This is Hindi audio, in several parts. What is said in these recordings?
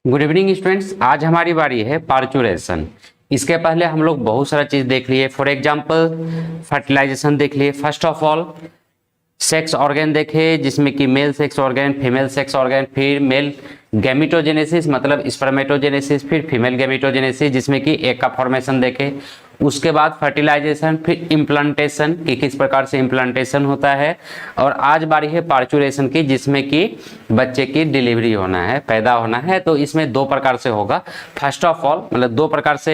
Good evening students. आज हमारी बारी है पार्चुरेशन। इसके पहले हम लोग बहुत सारा चीज देख लिए। फॉर एग्जांपल फर्टिलाइजेशन देख लिए। First of all sex organ देखे, जिसमें कि male sex organ, female sex organ, फिर मेल गैमिटोजेनेसिस मतलब स्पर्मेटोजेनेसिस, फिर फीमेल गैमिटोजेनेसिस जिसमें कि एग का फॉर्मेशन देखे। उसके बाद फर्टिलाइजेशन, फिर इम्प्लांटेशन कि किस प्रकार से इम्प्लांटेशन होता है। और आज बारी है पार्चुरेशन की, जिसमें कि बच्चे की डिलीवरी होना है, पैदा होना है। तो इसमें दो प्रकार से होगा। फर्स्ट ऑफ ऑल मतलब दो प्रकार से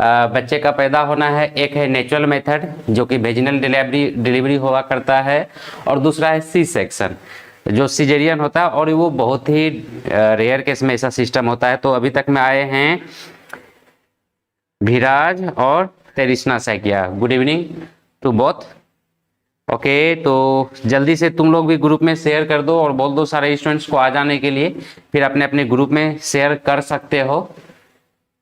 बच्चे का पैदा होना है। एक है नेचुरल मेथड जो कि वेजिनल डिलीवरी हुआ करता है, और दूसरा है सी सेक्शन जो सिजेरियन होता है, और वो बहुत ही रेयर केस में ऐसा सिस्टम होता है। तो अभी तक में आए हैं धीराज और Trishna Saikia. Good evening to both. Okay, तो जल्दी से तुम लोग भी ग्रुप में शेयर कर दो और बोल दो सारे स्टूडेंट्स को आ जाने के लिए। फिर अपने अपने ग्रुप में शेयर कर सकते हो।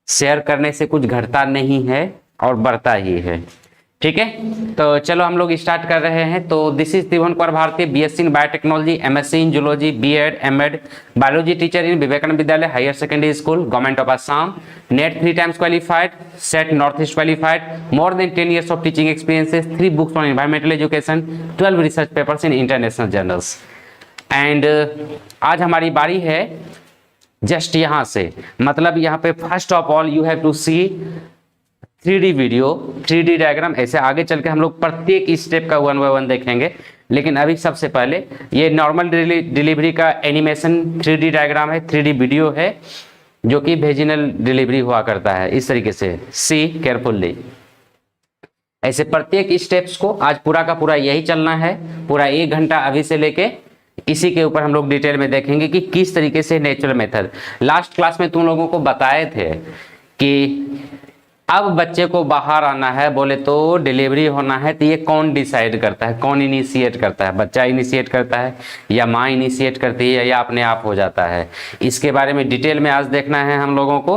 शेयर करने से कुछ घटता नहीं है और बढ़ता ही है। ठीक है, तो चलो हम लोग स्टार्ट कर रहे हैं। तो this is Tribhuvan Kumar Bharti, BSc in biotechnology, MSc in zoology, BEd, MEd, biology teacher in Vivekananda Vidyalaya higher secondary school, government of Assam, NET 3 times qualified, SET North East qualified, more than 10 years of teaching experiences, 3 books on environmental education, 12 research papers in international journals. And आज हमारी बारी है जस्ट यहाँ से, मतलब यहाँ पे first of all you have to see 3D video, 3D diagram. ऐसे आगे चल के हम लोग प्रत्येक स्टेप का 1 by 1 देखेंगे, लेकिन अभी सबसे पहले ये नॉर्मल डिलीवरी का एनिमेशन 3D डायग्राम है, 3D वीडियो है जो कि वेजिनल डिलीवरी हुआ करता है। इस तरीके से सी केयरफुल्ली। ऐसे प्रत्येक स्टेप्स को आज पूरा का पूरा यही चलना है। पूरा 1 घंटा अभी से लेके इसी के ऊपर हम लोग डिटेल में देखेंगे कि किस तरीके से नेचुरल मेथड। लास्ट क्लास में तुम लोगों को बताए थे कि अब बच्चे को बाहर आना है, बोले तो डिलीवरी होना है, तो ये कौन डिसाइड करता है, कौन इनिशिएट करता है? बच्चा इनिशिएट करता है या माँ इनिशिएट करती है या अपने आप हो जाता है? इसके बारे में डिटेल में आज देखना है हम लोगों को।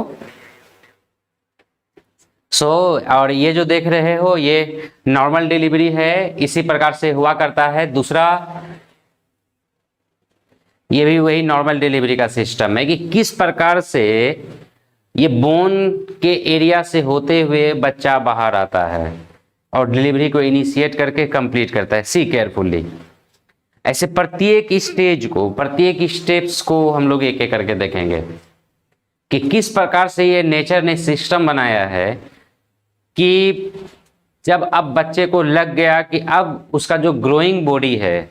और ये जो देख रहे हो ये नॉर्मल डिलीवरी है, इसी प्रकार से हुआ करता है। दूसरा ये भी वही नॉर्मल डिलीवरी का सिस्टम है कि किस प्रकार से ये बोन के एरिया से होते हुए बच्चा बाहर आता है और डिलीवरी को इनिशिएट करके कंप्लीट करता है। See carefully. ऐसे प्रत्येक स्टेज को, प्रत्येक स्टेप्स को हम लोग एक एक करके देखेंगे कि किस प्रकार से ये नेचर ने सिस्टम बनाया है कि जब अब बच्चे को लग गया कि अब उसका जो ग्रोइंग बॉडी है,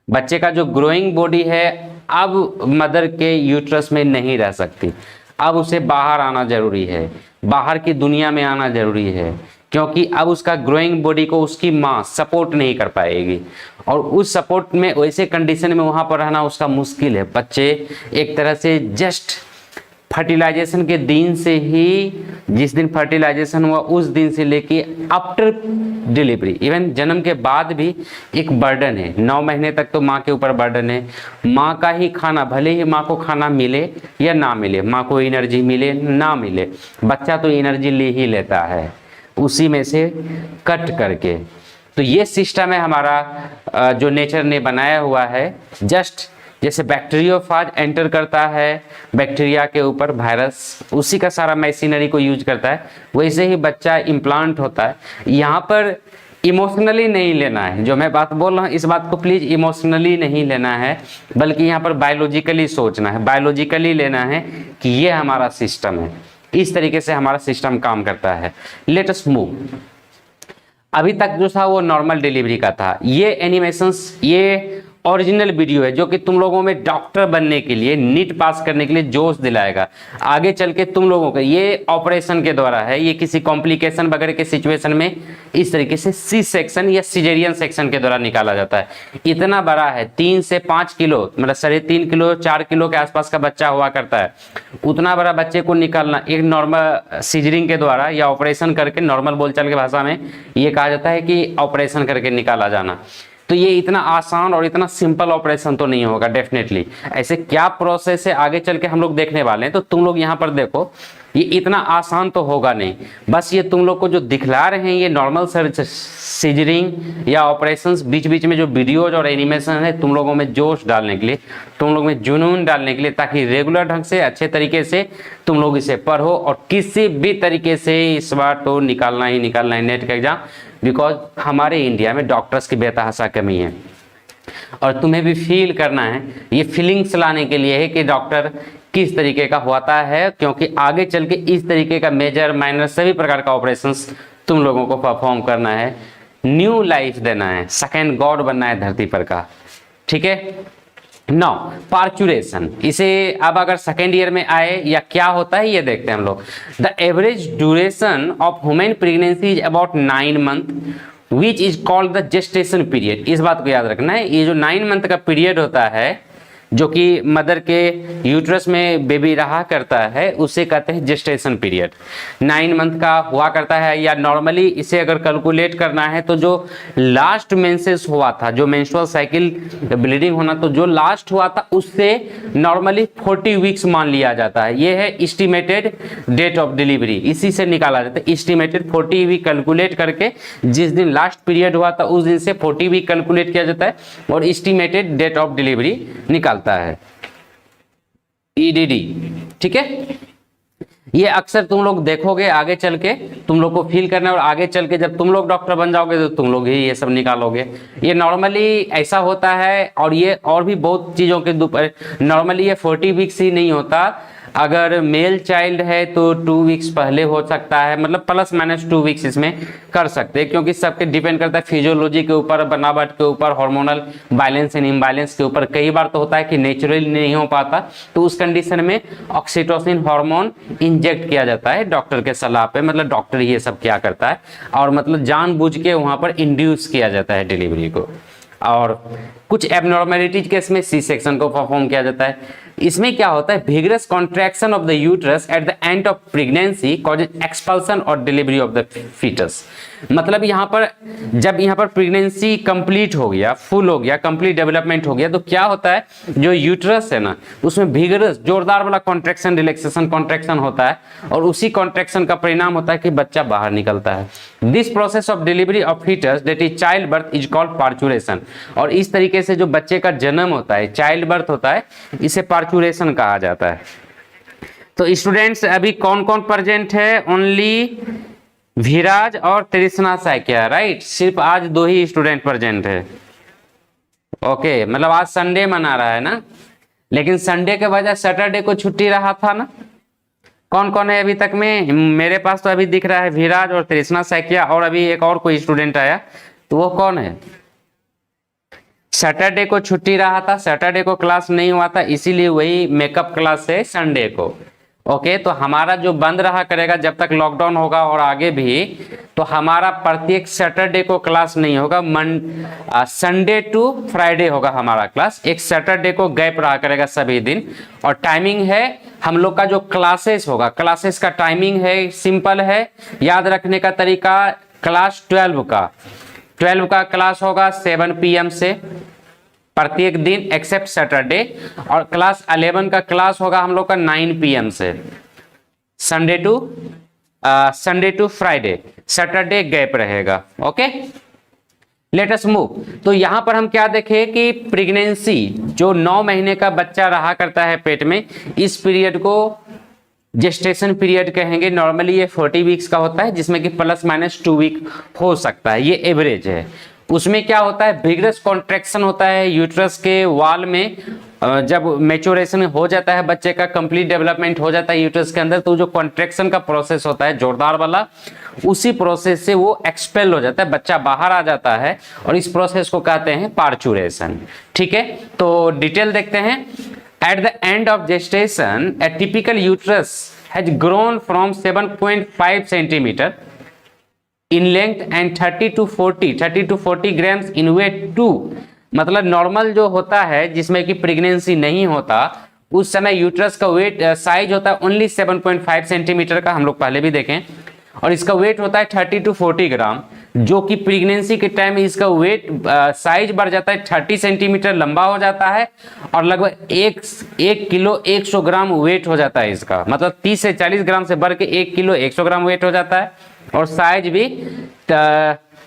बच्चे का जो ग्रोइंग बॉडी है अब मदर के यूट्रस में नहीं रह सकती, अब उसे बाहर आना जरूरी है, बाहर की दुनिया में आना जरूरी है, क्योंकि अब उसका ग्रोइंग बॉडी को उसकी माँ सपोर्ट नहीं कर पाएगी, और उस सपोर्ट में वैसे कंडीशन में वहाँ पर रहना उसका मुश्किल है। बच्चे एक तरह से जस्ट फर्टिलाइजेशन के दिन से ही, जिस दिन फर्टिलाइजेशन हुआ उस दिन से लेके आफ्टर डिलीवरी, इवन जन्म के बाद भी एक बर्डन है। 9 महीने तक तो माँ के ऊपर बर्डन है। माँ का ही खाना, भले ही माँ को खाना मिले या ना मिले, माँ को एनर्जी मिले ना मिले, बच्चा तो एनर्जी ले ही लेता है उसी में से कट करके। तो ये सिस्टम है हमारा जो नेचर ने बनाया हुआ है। जस्ट जैसे बैक्टीरियोफाज एंटर करता है बैक्टीरिया के ऊपर, वायरस उसी का सारा मशीनरी को यूज करता है, वैसे ही बच्चा इम्प्लांट होता है। यहाँ पर इमोशनली नहीं लेना है, जो मैं बात बोल रहा हूँ इस बात को प्लीज इमोशनली नहीं लेना है, बल्कि यहाँ पर बायोलॉजिकली सोचना है, बायोलॉजिकली लेना है कि ये हमारा सिस्टम है, इस तरीके से हमारा सिस्टम काम करता है। Late us move. अभी तक जो था वो नॉर्मल डिलीवरी का था। ये एनिमेशंस, ये ओरिजिनल वीडियो है जो कि तुम लोगों में डॉक्टर बनने के लिए, नीट पास करने के लिए जोश दिलाएगा। आगे चल के तुम लोगों का ये ऑपरेशन के द्वारा है, ये किसी कॉम्प्लिकेशन वगैरह के सिचुएशन में इस तरीके से सी सेक्शन या सिजेरियन सेक्शन के द्वारा निकाला जाता है। इतना बड़ा है, 3 से 5 किलो मतलब 3.5 किलो 4 किलो के आसपास का बच्चा हुआ करता है। उतना बड़ा बच्चे को निकालना एक नॉर्मल सीजरिंग के द्वारा या ऑपरेशन करके, नॉर्मल बोलचाल की भाषा में ये कहा जाता है कि ऑपरेशन करके निकाला जाना। तो ये इतना आसान और इतना सिंपल ऑपरेशन तो नहीं होगा डेफिनेटली। ऐसे क्या प्रोसेस है आगे चल के हम लोग देखने वाले हैं। तो तुम लोग यहाँ पर देखो ये इतना आसान तो होगा नहीं। बस ये तुम लोग को जो दिखला रहे हैं ये नॉर्मल सीजरिंग या ऑपरेशंस, बीच बीच में जो वीडियोज और एनिमेशन है तुम लोगों में जोश डालने के लिए, तुम लोग में जुनून डालने के लिए, ताकि रेगुलर ढंग से अच्छे तरीके से तुम लोग इसे पढ़ो और किसी भी तरीके से इस बार तो निकालना ही निकालना है नेट का एग्जाम, बिकॉज हमारे इंडिया में डॉक्टर्स की बेतहाशा कमी है और तुम्हें भी फील करना है। ये फीलिंग्स लाने के लिए है कि डॉक्टर किस तरीके का होता है, क्योंकि आगे चल के इस तरीके का मेजर माइनर सभी प्रकार का ऑपरेशंस तुम लोगों को परफॉर्म करना है, न्यू लाइफ देना है, सेकेंड गॉड बनना है धरती पर का। ठीक है। नाउ पार्चुरेशन, इसे अब अगर सेकेंड ईयर में आए या क्या होता है ये देखते हैं हम लोग। The average duration of human pregnancy is about 9 month which is called the gestation period. इस बात को याद रखना है, ये जो 9 मंथ का पीरियड होता है जो कि मदर के यूट्रस में बेबी रहा करता है, उसे कहते हैं जेस्टेशन पीरियड। 9 मंथ का हुआ करता है, या नॉर्मली इसे अगर कैलकुलेट करना है तो जो लास्ट मेंसेस हुआ था, जो मेंस्ट्रुअल साइकिल ब्लीडिंग होना तो जो लास्ट हुआ था उससे नॉर्मली 40 वीक्स मान लिया जाता है। ये है एस्टिमेटेड डेट ऑफ डिलीवरी, इसी से निकाला जाता है। एस्टिमेटेड 40 वीक कैलकुलेट करके जिस दिन लास्ट पीरियड हुआ था उस दिन से 40 वीक कैलकुलेट किया जाता है और एस्टिमेटेड डेट ऑफ डिलीवरी निकालता है, EDD। ठीक है। ये अक्सर तुम लोग देखोगे, आगे चल के तुम लोग को फील करना है और आगे चल के जब तुम लोग डॉक्टर बन जाओगे तो तुम लोग ही ये सब निकालोगे। ये नॉर्मली ऐसा होता है और ये और भी बहुत चीज़ों के नॉर्मली ये 40 वीक्स ही नहीं होता। अगर मेल चाइल्ड है तो 2 वीक्स पहले हो सकता है, मतलब प्लस माइनस 2 वीक्स इसमें कर सकते हैं, क्योंकि सबके डिपेंड करता है फिजियोलॉजी के ऊपर, बनावट के ऊपर, हार्मोनल बैलेंस एंड इम्बैलेंस के ऊपर। कई बार तो होता है कि नेचुरली नहीं हो पाता, तो उस कंडीशन में ऑक्सीटोसिन हार्मोन इंजेक्ट किया जाता है डॉक्टर के सलाह पे, मतलब डॉक्टर ही ये सब क्या करता है और मतलब जानबूझ के वहाँ पर इंड्यूस किया जाता है डिलीवरी को। और कुछ एबनॉर्मेलिटीज केस में सी सेक्शन को परफॉर्म किया जाता है। इसमें क्या होता है, vigorous contraction of the uterus at the end of pregnancy causes expulsion और डिलीवरी ऑफ द फीटस। मतलब यहाँ पर जब यहाँ पर प्रेगनेंसी कंप्लीट हो गया, फुल हो गया, कंप्लीट डेवलपमेंट हो गया, तो क्या होता है जो यूट्रस है ना उसमें विगरस जोरदार वाला कॉन्ट्रैक्शन, रिलैक्सेशन कॉन्ट्रैक्शन होता है और उसी कॉन्ट्रैक्शन का परिणाम होता है कि बच्चा बाहर निकलता है। This process of delivery of foetus that is childbirth is called parturition. और इस तरीके से जो बच्चे का जन्म होता है, चाइल्ड बर्थ होता है, इसे पार्चुरेशन कहा जाता है। तो स्टूडेंट्स अभी कौन कौन प्रेजेंट है? ओनली विराज और तृष्णा साइकिया, राइट। सिर्फ आज 2 ही स्टूडेंट प्रेजेंट है। ओके, मतलब आज संडे मना रहा है ना, लेकिन संडे के बजाय सैटरडे को छुट्टी रहा था ना। कौन कौन है अभी तक में? मेरे पास तो अभी दिख रहा है विराज और तृष्णा साइकिया, और अभी एक और कोई स्टूडेंट आया, तो वो कौन है? सैटरडे को छुट्टी रहा था, सैटरडे को क्लास नहीं हुआ था, इसीलिए वही मेकअप क्लास है संडे को। ओके, तो हमारा जो बंद रहा करेगा जब तक लॉकडाउन होगा और आगे भी, तो हमारा प्रत्येक सैटरडे को क्लास नहीं होगा, संडे टू फ्राइडे होगा हमारा क्लास। एक सैटरडे को गैप रहा करेगा सभी दिन। और टाइमिंग है हम लोग का जो क्लासेस होगा, क्लासेस का टाइमिंग है सिंपल है, याद रखने का तरीका। क्लास 12 का क्लास होगा 7 PM से प्रत्येक दिन एक्सेप्ट सैटरडे, और क्लास 11 का क्लास होगा हम लोग का 9 PM से, Sunday to Friday, Saturday gap रहेगा। Okay, let us move. तो यहां पर हम क्या देखें कि प्रेगनेंसी जो 9 महीने का बच्चा रहा करता है पेट में, इस पीरियड को जेस्टेशन पीरियड कहेंगे। नॉर्मली ये 40 वीक्स का होता है, जिसमें कि प्लस माइनस 2 वीक हो सकता है, ये एवरेज है। उसमें क्या होता है, विगरस कॉन्ट्रैक्शन होता है यूट्रस के वॉल में। जब मैच्योरेशन हो जाता है, बच्चे का कंप्लीट डेवलपमेंट हो जाता है यूट्रस के अंदर, तो जो कॉन्ट्रैक्शन का प्रोसेस होता है जोरदार वाला, उसी प्रोसेस से वो एक्सपेल हो जाता है, बच्चा बाहर आ जाता है, और इस प्रोसेस को कहते हैं पार्चुरेशन। ठीक है, तो डिटेल देखते हैं। At the end of gestation, a typical uterus has grown from 7.5 centimeter in length and 30 to 40 grams in weight to, मतलब नॉर्मल जो होता है जिसमें कि प्रेगनेंसी नहीं होता, उस समय यूट्रस का वेट साइज होता है ओनली 7.5 सेंटीमीटर का, हम लोग पहले भी देखें, और इसका वेट होता है 30 to 40 ग्राम। जो कि प्रेगनेंसी के टाइम में इसका वेट साइज बढ़ जाता है, 30 सेंटीमीटर लंबा हो जाता है और लगभग एक किलो 100 ग्राम वेट हो जाता है इसका, मतलब 30 से 40 ग्राम से बढ़ के 1 किलो 100 ग्राम वेट हो जाता है। और साइज भी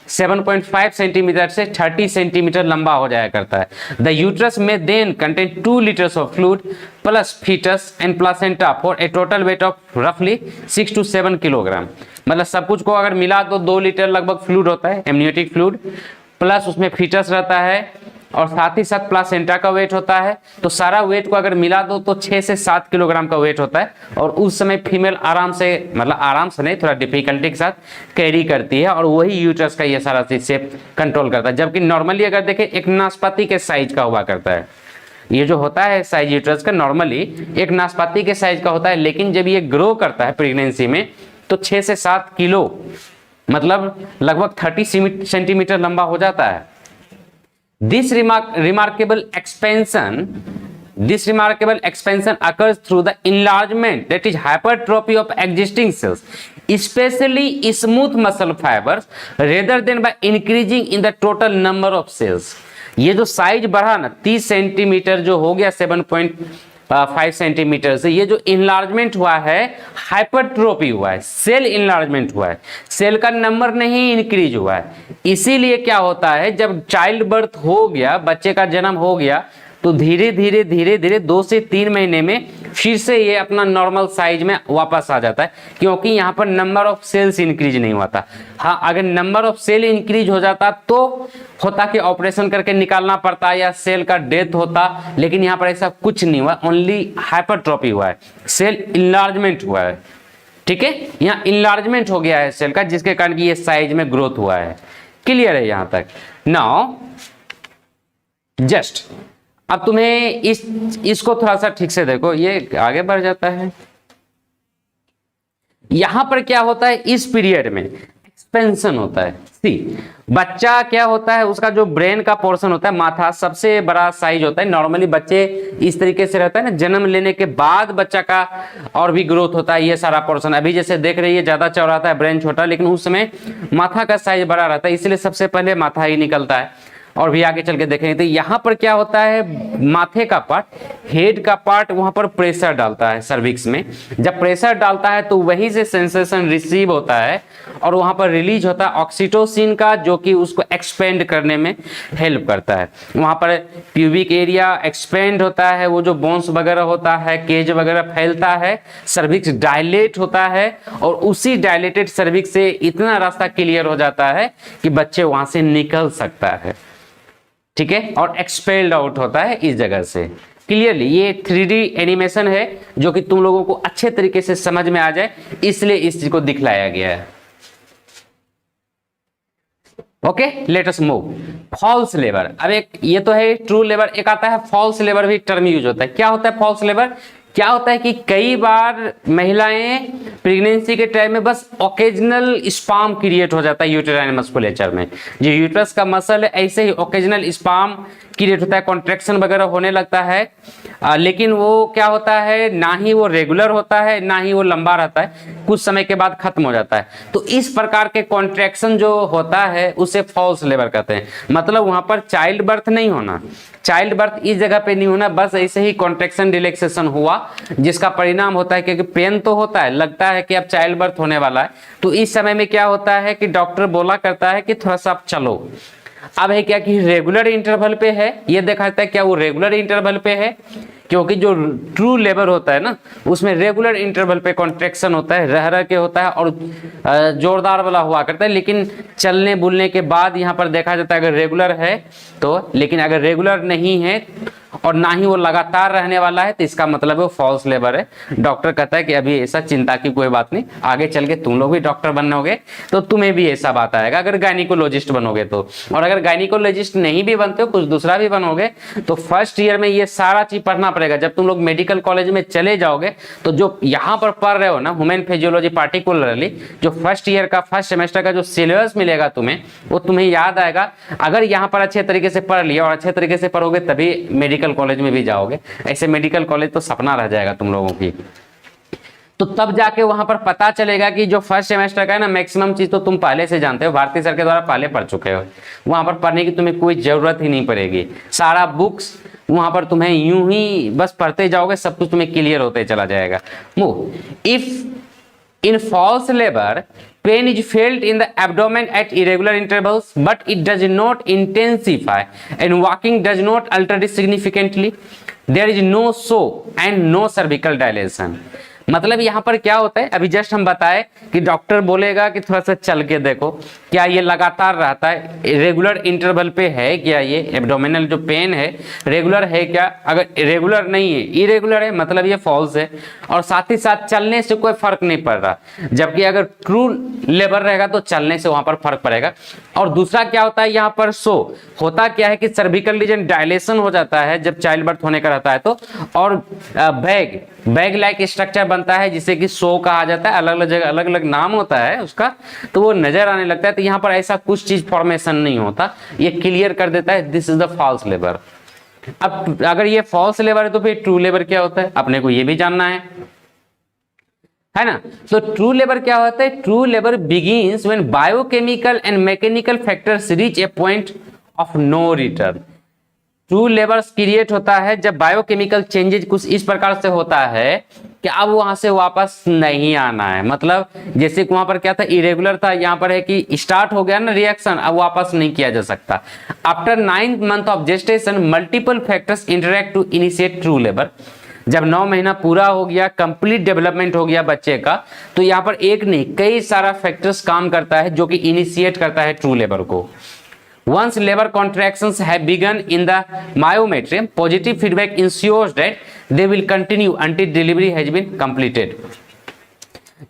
7.5 सेंटीमीटर से 30 सेंटीमीटर लंबा हो जाया करता है। द यूट्रस में then contain 2 litres of fluid plus foetus and placenta for a total weight of रफली 6 to 7 किलोग्राम। मतलब सब कुछ को अगर मिला तो 2 लीटर लगभग फ्लूइड होता है, एमनियोटिक फ्लूइड, प्लस उसमें फीटस रहता है और साथ ही साथ प्लासेंटा का वेट होता है। तो सारा वेट को अगर मिला दो तो 6 से 7 किलोग्राम का वेट होता है। और उस समय फीमेल आराम से, मतलब आराम से नहीं, थोड़ा डिफिकल्टी के साथ कैरी करती है और वही यूट्रस का ये सारा चीज से कंट्रोल करता है। जबकि नॉर्मली अगर देखें एक नाशपाती के साइज का हुआ करता है, ये जो होता है साइज यूट्रस का नॉर्मली एक नाशपाती के साइज का होता है, लेकिन जब ये ग्रो करता है प्रेगनेंसी में तो 6 से 7 किलो मतलब लगभग 30 सेंटीमीटर लंबा हो जाता है। This remarkable expansion occurs through the enlargement, that is hypertrophy of existing cells, especially smooth muscle fibers, rather than by increasing in the total number of cells. ये जो साइज बढ़ा ना 30 सेंटीमीटर जो हो गया 7.5 सेंटीमीटर से, ये जो इनलार्जमेंट हुआ है हाइपरट्रोफी हुआ है, सेल इनलार्जमेंट हुआ है, सेल का नंबर नहीं इंक्रीज हुआ है। इसीलिए क्या होता है, जब चाइल्ड बर्थ हो गया, बच्चे का जन्म हो गया, तो धीरे धीरे 2 से 3 महीने में फिर से ये अपना नॉर्मल साइज में वापस आ जाता है, क्योंकि यहाँ पर नंबर ऑफ सेल्स इंक्रीज नहीं हुआ था। हाँ, अगर नंबर ऑफ सेल इंक्रीज हो जाता तो होता कि ऑपरेशन करके निकालना पड़ता या सेल का डेथ होता, लेकिन यहाँ पर ऐसा कुछ नहीं हुआ, ओनली हाइपरट्रोफी हुआ है, सेल इनलार्जमेंट हुआ है। ठीक है, यहाँ इनलार्जमेंट हो गया है सेल का, जिसके कारण ये साइज में ग्रोथ हुआ है। क्लियर है यहाँ तक? नाउ जस्ट अब तुम्हें इसको थोड़ा सा ठीक से देखो, ये आगे बढ़ जाता है। यहां पर क्या होता है, इस पीरियड में एक्सपेंशन होता है। सी, बच्चा क्या होता है, उसका जो ब्रेन का पोर्शन होता है, माथा सबसे बड़ा साइज होता है। नॉर्मली बच्चे इस तरीके से रहता है ना, जन्म लेने के बाद बच्चा का और भी ग्रोथ होता है, ये सारा पोर्शन। अभी जैसे देख रही है ज्यादा चौड़ा रहता है, ब्रेन छोटा, लेकिन उस समय माथा का साइज बड़ा रहता है, इसलिए सबसे पहले माथा ही निकलता है। और भी आगे चल के देखेंगे तो यहाँ पर क्या होता है, माथे का पार्ट, हेड का पार्ट, वहां पर प्रेशर डालता है सर्विक्स में। जब प्रेशर डालता है तो वहीं से सेंसेशन रिसीव होता है और वहां पर रिलीज होता है ऑक्सीटोसिन का, जो कि उसको एक्सपेंड करने में हेल्प करता है। वहां पर प्यूबिक एरिया एक्सपेंड होता है, वो जो बोन्स वगैरह होता है, केज वगैरह फैलता है, सर्विक्स डायलेट होता है और उसी डायलेटेड सर्विक्स से इतना रास्ता क्लियर हो जाता है कि बच्चे वहां से निकल सकता है। ठीक है, और एक्सपेल्ड आउट होता है इस जगह से। क्लियरली ये 3D एनिमेशन है जो कि तुम लोगों को अच्छे तरीके से समझ में आ जाए, इसलिए इस चीज को दिखलाया गया है। Okay, let us move. False labour, अब एक ये तो है ट्रू लेबर, एक आता है फॉल्स लेबर, भी टर्म यूज होता है। क्या होता है फॉल्स लेबर? क्या होता है कि कई बार महिलाएं प्रेगनेंसी के टाइम में बस ओकेजनल स्पाम क्रिएट हो जाता है यूटेराइन मस्कुलेचर में, जो यूट्रस का मसल है, ऐसे ही ओकेजनल स्पाम क्रिएट होता है, कॉन्ट्रैक्शन वगैरह होने लगता है, लेकिन वो क्या होता है, ना ही वो रेगुलर होता है ना ही वो लंबा रहता है, कुछ समय के बाद खत्म हो जाता है। तो इस प्रकार के कॉन्ट्रैक्शन जो होता है उसे फॉल्स लेबर कहते हैं। मतलब वहां पर चाइल्ड बर्थ नहीं होना, चाइल्ड बर्थ इस जगह पे नहीं होना, बस ऐसे ही कॉन्ट्रैक्शन रिलैक्सेशन हुआ, जिसका परिणाम होता है, क्योंकि पेन तो होता है, लगता है कि अब चाइल्ड बर्थ होने वाला है, तो इस समय में क्या होता है कि डॉक्टर बोला करता है कि थोड़ा सा आप चलो। अब है क्या कि रेगुलर इंटरवल पे है, ये देखा जाता है क्या वो रेगुलर इंटरवल पे है, क्योंकि जो ट्रू लेबर होता है ना उसमें रेगुलर इंटरवल पे कॉन्ट्रैक्शन होता है, रह रह के होता है और जोरदार वाला हुआ करता है। लेकिन चलने बुलने के बाद यहाँ पर देखा जाता है अगर रेगुलर है तो, लेकिन अगर रेगुलर नहीं है और ना ही वो लगातार रहने वाला है तो इसका मतलब वो फॉल्स लेबर है। डॉक्टर कहता है कि अभी ऐसा चिंता की कोई बात नहीं, आगे चल के तुम लोग भी डॉक्टर बनोगे तो तुम्हें भी ऐसा बात आएगा अगर गायनिकोलॉजिस्ट बनोगे तो। और अगर गायनिकोलॉजिस्ट नहीं भी बनते हो, कुछ दूसरा भी बनोगे, तो फर्स्ट ईयर में ये सारा चीज पढ़ना पड़ेगा। जब तुम लोग मेडिकल कॉलेज में चले जाओगे तो जो यहाँ पर पढ़ रहे हो ना ह्यूमन फिजियोलॉजी पार्टिकुलरली, जो फर्स्ट ईयर का फर्स्ट सेमेस्टर का जो सिलेबस मिलेगा तुम्हें, वो तुम्हें याद आएगा। अगर यहाँ पर अच्छे तरीके से पढ़ लिया और अच्छे तरीके से पढ़ोगे तभी मेडिकल कॉलेज में भी जाओगे, ऐसे मेडिकल कॉलेज तो सपना रह जाएगा तुम लोगों की। तो तब जाके वहां पर पता चलेगा कि जो फर्स्ट सेमेस्टर का है ना, मैक्सिमम चीज तो तुम पहले से जानते हो, भारती सर के द्वारा पहले पढ़ चुके हो, वहां पर पढ़ने की तुम्हें कोई जरूरत ही नहीं पड़ेगी। सारा बुक्स वहां पर तुम्हें यूं ही बस पढ़ते जाओगे, सब कुछ तुम्हें क्लियर होते चला जाएगा। If in false labor, pain is felt in the abdomen at irregular intervals, but it does not intensify, and walking does not alter it significantly. There is no sow and no cervical dilation. मतलब यहाँ पर क्या होता है, अभी जस्ट हम बताए कि डॉक्टर बोलेगा कि थोड़ा सा चल के देखो, क्या ये लगातार रहता है, रेगुलर इंटरवल पे है क्या, ये एब्डोमिनल जो पेन है रेगुलर है क्या, अगर रेगुलर नहीं है, इरेगुलर है, मतलब ये फॉल्स है, और साथ ही साथ चलने से कोई फर्क नहीं पड़ रहा, जबकि अगर ट्रू लेबर रहेगा तो चलने से वहां पर फर्क पड़ेगा। और दूसरा क्या होता है यहाँ पर सो होता क्या है कि सर्विकल रीजन डायलेशन हो जाता है जब चाइल्ड बर्थ होने का रहता है तो, और बैग लाइक स्ट्रक्चर बनता है जिसे कि सो कहा जाता है, अलग अलग जगह अलग अलग नाम होता है उसका, तो वो नजर आने लगता है। तो यहाँ पर ऐसा कुछ चीज फॉर्मेशन नहीं होता, ये क्लियर कर देता है this is the false labour. अब अगर ये फॉल्स लेबर है तो फिर ट्रू लेबर क्या होता है, अपने को ये भी जानना है ना। तो ट्रू लेबर क्या होता है, true labour begins when biochemical and mechanical factors reach a point of no return. True labour create होता है जब बायोकेमिकल चेंजेज कुछ इस प्रकार से होता है कि अब वहां से वापस नहीं आना है, मतलब जैसे वहां पर क्या था, इरेगुलर था, यहाँ पर है कि स्टार्ट हो गया ना रिएक्शन, अब वापस नहीं किया जा सकता। After 9th month of gestation multiple factors interact to initiate true labour. जब 9 महीना पूरा हो गया, कंप्लीट डेवलपमेंट हो गया बच्चे का, तो यहाँ पर एक नहीं कई सारा फैक्टर्स काम करता है जो कि इनिशिएट करता है ट्रू लेबर को। Once labor contractions have begun in the myometrium, positive feedback ensures that they will continue until delivery has been completed.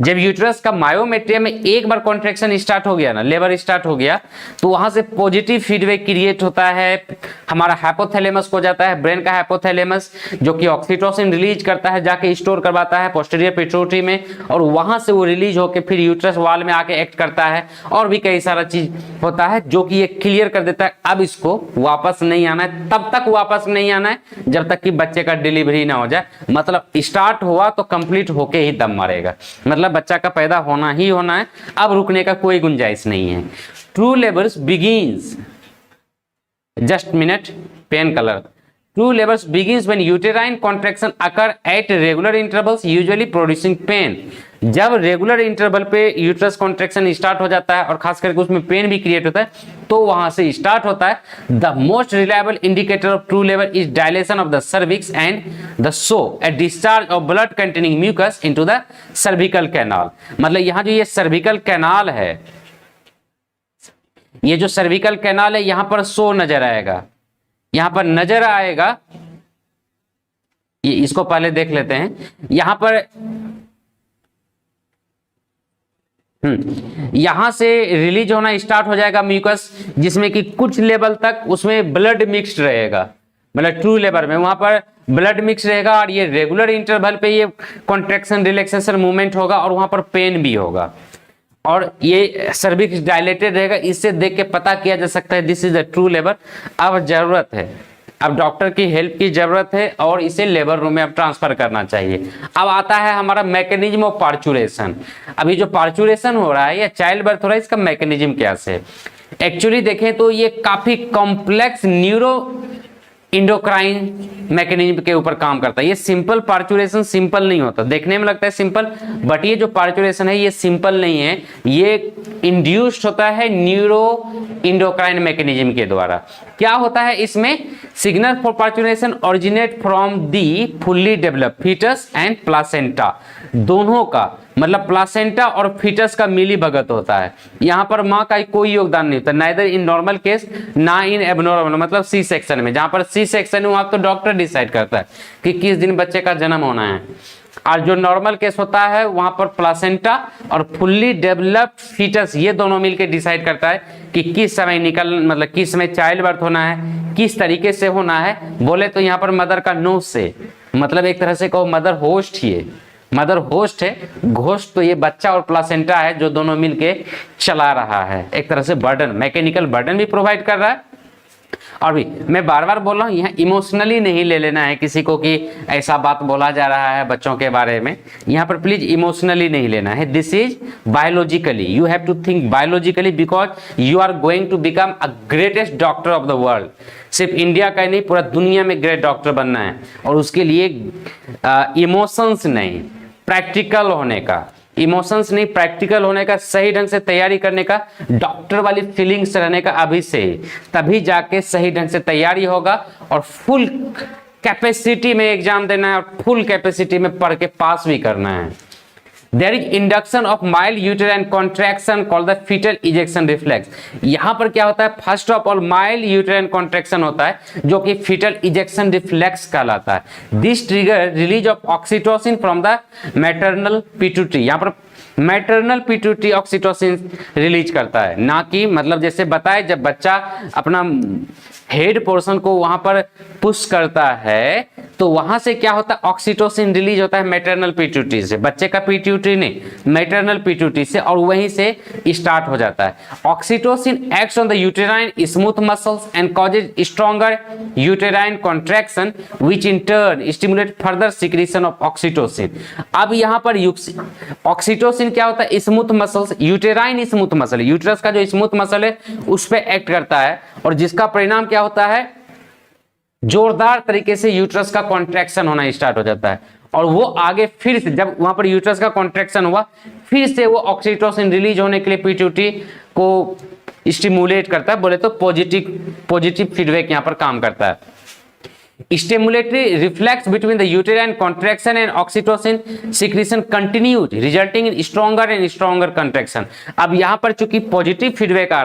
जब यूट्रस का मायोमेट्रियम में एक बार कॉन्ट्रैक्शन स्टार्ट हो गया ना, लेबर स्टार्ट हो गया, तो वहां से पॉजिटिव फीडबैक क्रिएट होता है, हमारा हाइपोथैलेमस को जाता है, ब्रेन का हाइपोथैलेमस जो कि ऑक्सीटोसिन रिलीज करता है, जाके स्टोर करवाता है पोस्टीरियर पिट्यूटरी में, और वहां से वो रिलीज होकर फिर यूट्रस वॉल में आके एक्ट करता है, और भी कई सारा चीज होता है जो कि ये क्लियर कर देता है अब इसको वापस नहीं आना है। तब तक वापस नहीं आना है जब तक कि बच्चे का डिलीवरी ना हो जाए, मतलब स्टार्ट हुआ तो कंप्लीट होके ही दम मारेगा, मतलब बच्चा का पैदा होना ही होना है, अब रुकने का कोई गुंजाइश नहीं है। True labours begins, just minute, pain colour. True labours begins when uterine contraction occur at regular intervals usually producing pain. जब रेगुलर इंटरवल पे यूट्रस कॉन्ट्रैक्शन स्टार्ट हो जाता है और खास करके उसमें पेन भी क्रिएट होता है, तो वहां से स्टार्ट होता है। The most reliable indicator of true labour is dilation of the cervix and the show a discharge of blood containing mucus into the cervical canal. मतलब यहाँ जो ये सर्विकल कैनाल है, ये जो सर्विकल कैनाल है, यहां पर सो नजर आएगा, यहां पर नजर आएगा, ये इसको पहले देख लेते हैं। यहां पर यहां से रिलीज होना स्टार्ट हो जाएगा म्यूकस, जिसमें कि कुछ लेवल तक उसमें ब्लड मिक्स्ड रहेगा, मतलब ट्रू लेबर में वहां पर ब्लड मिक्स रहेगा, और ये रेगुलर इंटरवल पे ये कॉन्ट्रैक्शन रिलैक्सेशन मूवमेंट होगा, और वहां पर पेन भी होगा, और ये सर्विक्स डायलेटेड रहेगा। इससे देख के पता किया जा सकता है this is the true labour. अब जरूरत है, अब डॉक्टर की हेल्प की जरूरत है, और इसे लेबर रूम में अब ट्रांसफर करना चाहिए। अब आता है हमारा मैकेनिज्म ऑफ पार्चुरेशन। अभी जो पार्चुरेशन हो रहा है या चाइल्ड बर्थ हो रहा है, इसका मैकेनिज्म क्या है? एक्चुअली देखें तो ये काफी कॉम्प्लेक्स न्यूरो इंडोक्राइन मैकेनिज्म के ऊपर काम करता है। ये सिंपल पार्चुरेशन सिंपल नहीं होता, देखने में लगता है सिंपल, बट ये जो पार्चुरेशन है ये सिंपल नहीं है, ये इंड्यूस्ड होता है न्यूरो इंडोक्राइन मैकेनिज्म के द्वारा। क्या होता है इसमें? Signal for parturition originate from the fully developed foetus and placenta, दोनों का मतलब प्लासेंटा और फीटस का मिली भगत होता है। यहाँ पर माँ का कोई योगदान नहीं होता, नाइदर इन नॉर्मल केस ना इन एबनॉर्मल, मतलब सी सेक्शन में। जहाँ पर सी सेक्शन है वहाँ तो डॉक्टर डिसाइड करता है कि किस दिन बच्चे का जन्म होना है, और जो नॉर्मल केस होता है वहां पर प्लासेंटा और फुल्ली डेवलप्ड फीटस ये दोनों मिलकर डिसाइड करता है कि किस समय मतलब किस समय चाइल्ड बर्थ होना है, किस तरीके से होना है। बोले तो यहाँ पर मदर का नोज से, मतलब एक तरह से कहो मदर होस्ट ही है, मदर होस्ट है, घोस्ट तो ये बच्चा और प्लासेंटा है जो दोनों मिलके चला रहा है, एक तरह से बर्डन, मैकेनिकल बर्डन भी प्रोवाइड कर रहा है और भी मैं बार बार बोल रहा हूँ, यहाँ इमोशनली नहीं ले लेना है किसी को कि ऐसा बात बोला जा रहा है बच्चों के बारे में, यहाँ पर प्लीज इमोशनली नहीं लेना है। This is biologically, you have to think biologically because you are going to become a greatest doctor of the world. सिर्फ इंडिया का ही नहीं, पूरा दुनिया में ग्रेट डॉक्टर बनना है, और उसके लिए इमोशंस नहीं, प्रैक्टिकल होने का, इमोशंस नहीं प्रैक्टिकल होने का, सही ढंग से तैयारी करने का, डॉक्टर वाली फीलिंग्स रहने का अभी से ही, तभी जाके सही ढंग से तैयारी होगा और फुल कैपेसिटी में एग्जाम देना है और फुल कैपेसिटी में पढ़ के पास भी करना है। There is induction of mild uterine contraction called the fetal ejection reflex। यहाँ पर क्या होता है, first of all mild uterine contraction होता है जो कि फीटल इजेक्शन रिफ्लेक्स कहलाता है। This trigger release of oxytocin from the maternal pituitary. यहाँ पर मैटरनल पिट्यूटरी ऑक्सीटोसिन रिलीज करता है, ना कि मतलब जैसे बताए जब बच्चा अपना हेड पोर्शन को वहां पर पुश करता है तो वहां से क्या होता है, ऑक्सीटोसिन रिलीज होता है मैटरनल पिट्यूटरी से, बच्चे का पिट्यूटरी नहीं, मैटरनल पिट्यूटरी से, और वहीं से स्टार्ट हो जाता है। Oxytocin acts on the uterine smooth muscles and causes stronger uterine contraction which in turn stimulate further secretion of oxytocin. अब यहाँ पर ऑक्सीटोसिन क्या होता है, smooth muscles, uterine smooth muscle, uterus का जो स्मूथ मसल है उस पर एक्ट करता है, और जिसका परिणाम क्या होता है, जोरदार तरीके से यूट्रस का कॉन्ट्रैक्शन होना स्टार्ट हो जाता है, और वो आगे फिर से जब वहां पर यूट्रस का कॉन्ट्रैक्शन हुआ फिर से वो ऑक्सीटोसिन रिलीज होने के लिए पिट्यूटरी को स्टिमुलेट करता है, बोले तो पॉजिटिव फीडबैक यहां पर काम करता है। Stimulatory reflex between the uterine contraction and oxytocin secretion continued, resulting in stronger and stronger contraction। अब यहाँ पर चूंकि पॉजिटिव फीडबैक आ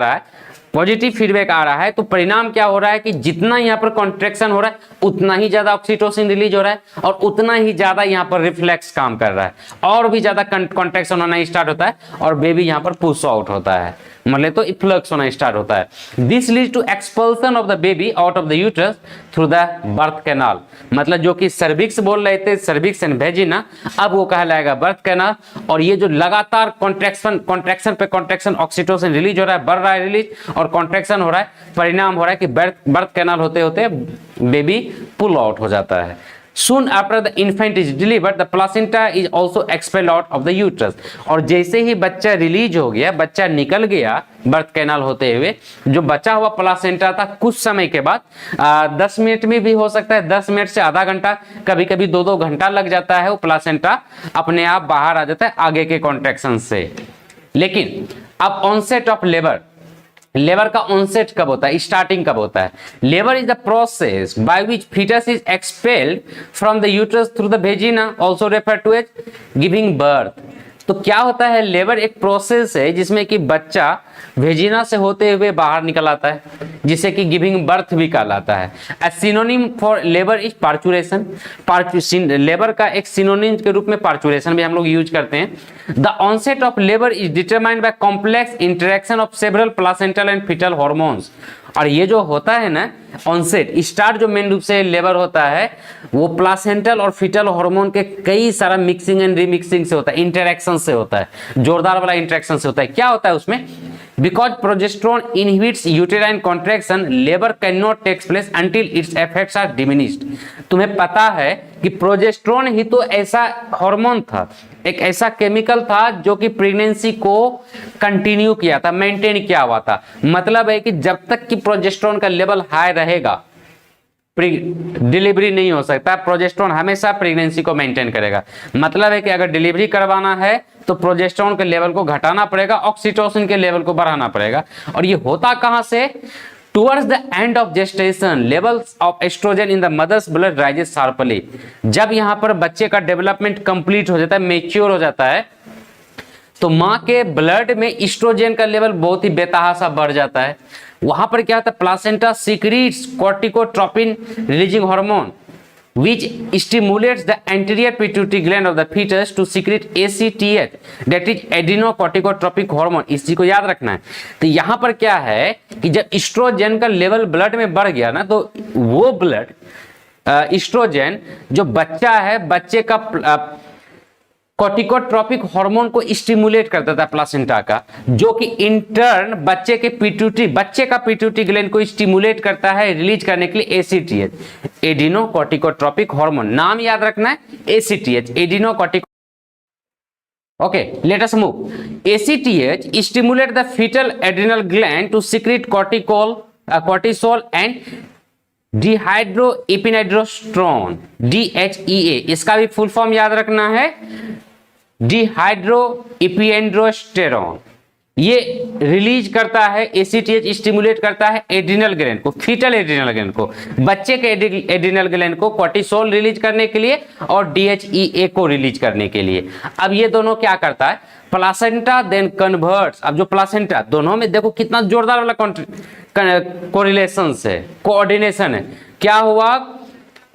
रहा है तो परिणाम क्या हो रहा है कि जितना यहाँ पर कॉन्ट्रैक्शन हो रहा है उतना ही ज्यादा ऑक्सीटोसिन रिलीज हो रहा है और उतना ही ज्यादा यहाँ पर रिफ्लेक्स काम कर रहा है, और भी ज्यादा कॉन्ट्रैक्शन होना स्टार्ट होता है और बेबी यहाँ पर पुश आउट होता है, मतलब तो इफ्लक्स होना स्टार्ट होता है। This leads to expulsion of the baby out of the uterus through the birth canal. मतलब जो कि सर्विक्स बोल रहे थे, सर्विक्स एंड वेजिना, अब वो कहलाएगा बर्थ कैनाल। और ये जो लगातार कॉन्ट्रैक्शन पे कॉन्ट्रैक्शन, ऑक्सीटोसिन रिलीज हो रहा है, बढ़ रहा है रिलीज, और कॉन्ट्रैक्शन हो रहा है, परिणाम हो रहा है कि बर्थ कैनाल होते होते बेबी पुल आउट हो जाता है। Soon after the infant is delivered, the placenta is also expelled out of the uterus। और जैसे ही बच्चा रिलीज हो गया, बच्चा निकल गया बर्थ कैनाल होते हुए, जो बचा हुआ प्लासेंटा था कुछ समय के बाद 10 मिनट में भी हो सकता है, 10 मिनट से आधा घंटा, कभी कभी 2-2 घंटा लग जाता है, वो प्लासेंटा अपने आप बाहर आ जाता है आगे के कॉन्ट्रैक्शन से। लेकिन अब ऑनसेट ऑफ लेबर का ऑनसेट कब होता है, स्टार्टिंग कब होता है? Labour is the process by which foetus is expelled from the uterus through the vagina, also refer to as giving birth. तो क्या होता है, लेबर एक प्रोसेस है जिसमें कि बच्चा वेजिना से होते हुए बाहर निकल आता है, जिसे कि गिविंग बर्थ भी कहलाता है। A synonym for labour is parturition. Labour का एक सिनोनिम के रूप में पार्चुरेशन भी हम लोग यूज करते हैं। The onset of labour is determined by complex interaction of several placental and foetal hormones. और ये जो होता है ना ऑनसेट, स्टार्ट जो मेन रूप से लेबर होता है वो प्लासेंटल और फीटल हार्मोन के कई सारा मिक्सिंग एंड रिमिक्सिंग से होता है, इंटरेक्शन से होता है, जोरदार वाला इंटरेक्शन से होता है। क्या होता है उसमें, because progesterone inhibits uterine contraction, labour can not takes place until its effects are diminished. तुम्हें पता है कि प्रोजेस्टेरोन ही तो ऐसा हार्मोन था, एक ऐसा केमिकल था जो कि प्रेगनेंसी को कंटिन्यू किया था, मेंटेन किया हुआ था। मतलब है कि जब तक कि प्रोजेस्टेरोन का लेवल हाई रहेगा डिलीवरी नहीं हो सकता। प्रोजेस्टेरोन हमेशा प्रेगनेंसी को मेंटेन करेगा। मतलब है कि अगर डिलीवरी करवाना है तो प्रोजेस्टेरोन के लेवल को घटाना पड़ेगा, ऑक्सीटोसिन के लेवल को बढ़ाना पड़ेगा। और ये होता कहां से, towards the end of gestation levels of oestrogen in the mother's blood rises sharply. जब यहां पर बच्चे का डेवलपमेंट कंप्लीट हो जाता है, मेच्योर हो जाता है, तो मां के ब्लड में एस्ट्रोजन का लेवल बहुत ही बेतहासा बढ़ जाता है। वहां पर क्या होता है, placenta secrets corticotropin releasing hormone which stimulates the anterior pituitary gland of the fetus to secrete ACTH, that is adrenocorticotropic hormone। इस चीज को याद रखना है। तो यहां पर क्या है कि जब एस्ट्रोजन का लेवल ब्लड में बढ़ गया ना, तो वो ब्लड एस्ट्रोजन जो बच्चा है, बच्चे का कॉर्टिकोट्रोपिक हार्मोन को स्टिमुलेट कर देता है प्लासेंटा का, जो कि इंटर्न बच्चे का पिट्यूटरी ग्लैंड को स्टिमुलेट करता है रिलीज करने के लिए एसीटीएच, एडिनो कॉर्टिकोट्रोपिक हार्मोन। नाम याद रखना है ACTH, adreno cortico. Okay, let us move. ACTH stimulate the foetal adrenal gland to secrete cortisol and dehydroepiandrosterone, DHEA। इसका भी फुल फॉर्म याद रखना है, डिहाइड्रोइपिनेड्रोस्टेरोन। ये रिलीज करता है, एसीटीएच स्टिमुलेट करता है एड्रिनल ग्लैंड को, फीटल एड्रिनल ग्लैंड को, बच्चे के एड्रिनल ग्लैंड को कॉर्टिसोल रिलीज करने के लिए और DHEA को रिलीज करने के लिए। अब ये दोनों क्या करता है, प्लासेंटा देन कन्वर्ट्स। अब जो प्लासेंटा, दोनों में देखो कितना जोरदार वाला कोरिलेशन है, कोऑर्डिनेशन है। क्या हुआ,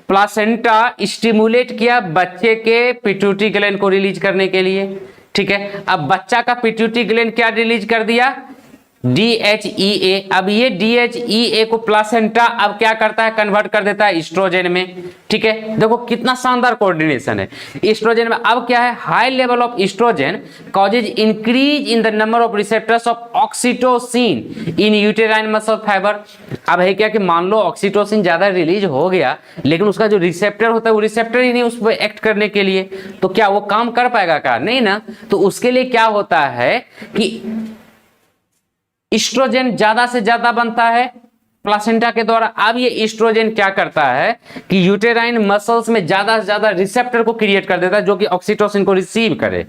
प्लासेंटा स्टिमुलेट किया बच्चे के पिट्यूटरी ग्लैंड को रिलीज करने के लिए, ठीक है। अब बच्चा का पिट्यूटरी ग्लैंड क्या रिलीज कर दिया, DHEA। अब ये DHEA को प्लासेंटा अब क्या करता है, कन्वर्ट कर देता है ईस्ट्रोजन में, ठीक है। देखो कितना शानदार कोऑर्डिनेशन है ईस्ट्रोजन में। अब क्या है, high level of oestrogen causes increase in the number of receptors of oxytocin in uterine muscle fibre. अब है क्या कि मान लो ऑक्सीटोसिन ज्यादा रिलीज हो गया, लेकिन उसका जो रिसेप्टर होता है वो रिसेप्टर ही नहीं उस पर एक्ट करने के लिए, तो क्या वो काम कर पाएगा क्या, नहीं ना। तो उसके लिए क्या होता है कि ईस्ट्रोजन ज्यादा से ज्यादा बनता है प्लासेंटा के द्वारा। अब ये ईस्ट्रोजन क्या करता है कि यूटेराइन मसल्स में ज्यादा से ज्यादा रिसेप्टर को क्रिएट कर देता है जो कि ऑक्सीटोसिन को रिसीव करे,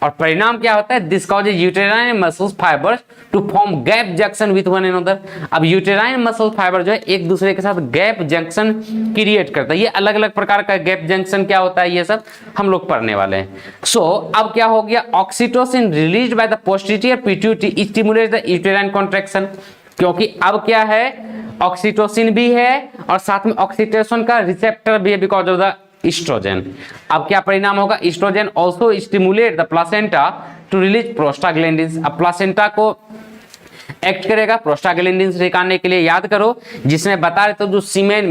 और परिणाम क्या होता है, this causes uterine muscles fibres to form gap junction with one another. अब यूटेराइन मसल फाइबर जो है एक दूसरे के साथ गैप जंक्शन क्रिएट करता है। ये अलग अलग प्रकार का गैप जंक्शन क्या होता है, ये सब हम लोग पढ़ने वाले हैं। सो अब क्या हो गया, oxytocin released by the posterior pituitary stimulate the uterine contraction, क्योंकि अब क्या है, ऑक्सीटोसिन भी है और साथ में ऑक्सीटोसिन का रिसेप्टर भी है बिकॉज ऑफ द ईस्ट्रोजन। अब क्या परिणाम होगा, oestrogen also stimulate the placenta to release prostaglandins. अब प्लासेंटा को एक्ट करेगा प्रोस्टाग्लैंडिन्स निकालने के लिए। याद करो जिसमें बता रहे थे जो सीमेन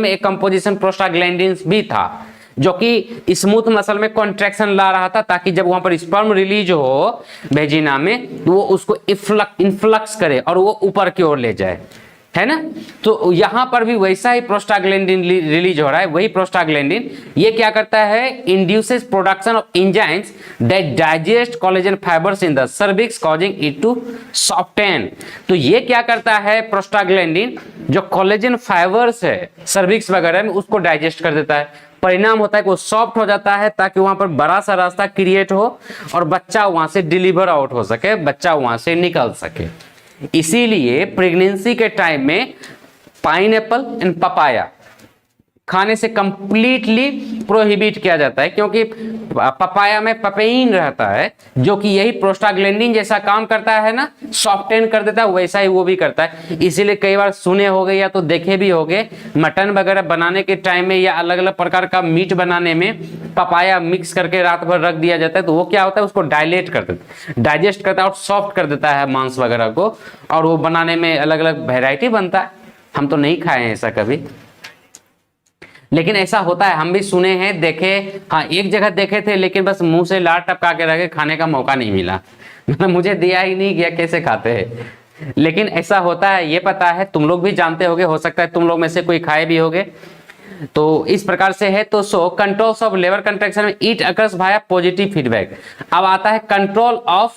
में एक कंपोजिशन प्रोस्टाग्लैंडिन्स भी था जो कि स्मूथ मसल में कॉन्ट्रैक्शन ला रहा था, ताकि जब वहां पर स्पर्म रिलीज हो वेजिना में तो वो उसको इन्फ्लक्स करे और वो ऊपर की ओर ले जाए, है ना। तो यहां पर भी वैसा ही प्रोस्टाग्लैंडिन रिलीज हो रहा है। वही प्रोस्टाग्लैंडिन ये क्या करता है, induces production of enzymes that digest collagen fibres in the cervix causing it to soften. तो ये क्या करता है, प्रोस्टाग्लैंडिन जो कोलेजन फाइबर्स है सर्विक्स वगैरह में उसको डाइजेस्ट कर देता है। परिणाम होता है कि वो सॉफ्ट हो जाता है ताकि वहां पर बड़ा सा रास्ता क्रिएट हो और बच्चा वहां से डिलीवर आउट हो सके, बच्चा वहां से निकल सके। इसीलिए प्रेगनेंसी के टाइम में पाइनएप्पल एंड पपाया खाने से कंप्लीटली प्रोहिबिट किया जाता है, क्योंकि पपाया में पपेइन रहता है जो कि यही प्रोस्टाग्लैंडिन जैसा काम करता है ना, सॉफ्टेन कर देता है, वैसा ही वो भी करता है। इसीलिए कई बार सुने होंगे या तो देखे भी होंगे, मटन वगैरह बनाने के टाइम में या अलग अलग प्रकार का मीट बनाने में पपाया मिक्स करके रात भर रख दिया जाता है, तो वो क्या होता है उसको डायलेट कर देता है, डाइजेस्ट करता है और सॉफ्ट कर देता है मांस वगैरह को, और वो बनाने में अलग अलग वेराइटी बनता है। हम तो नहीं खाए हैं ऐसा कभी, लेकिन ऐसा होता है, हम भी सुने हैं, देखे, हाँ एक जगह देखे थे, लेकिन बस मुंह से लार टपका के रखे, खाने का मौका नहीं मिला। मतलब मुझे दिया ही नहीं गया कैसे खाते हैं, लेकिन ऐसा होता है, ये पता है, तुम लोग भी जानते होगे, हो सकता है तुम लोग में से कोई खाए भी होगे। तो इस प्रकार से है। तो सो कंट्रोल्स ऑफ लेबर कंट्रैक्शन में it occurs via positive feedback. अब आता है कंट्रोल ऑफ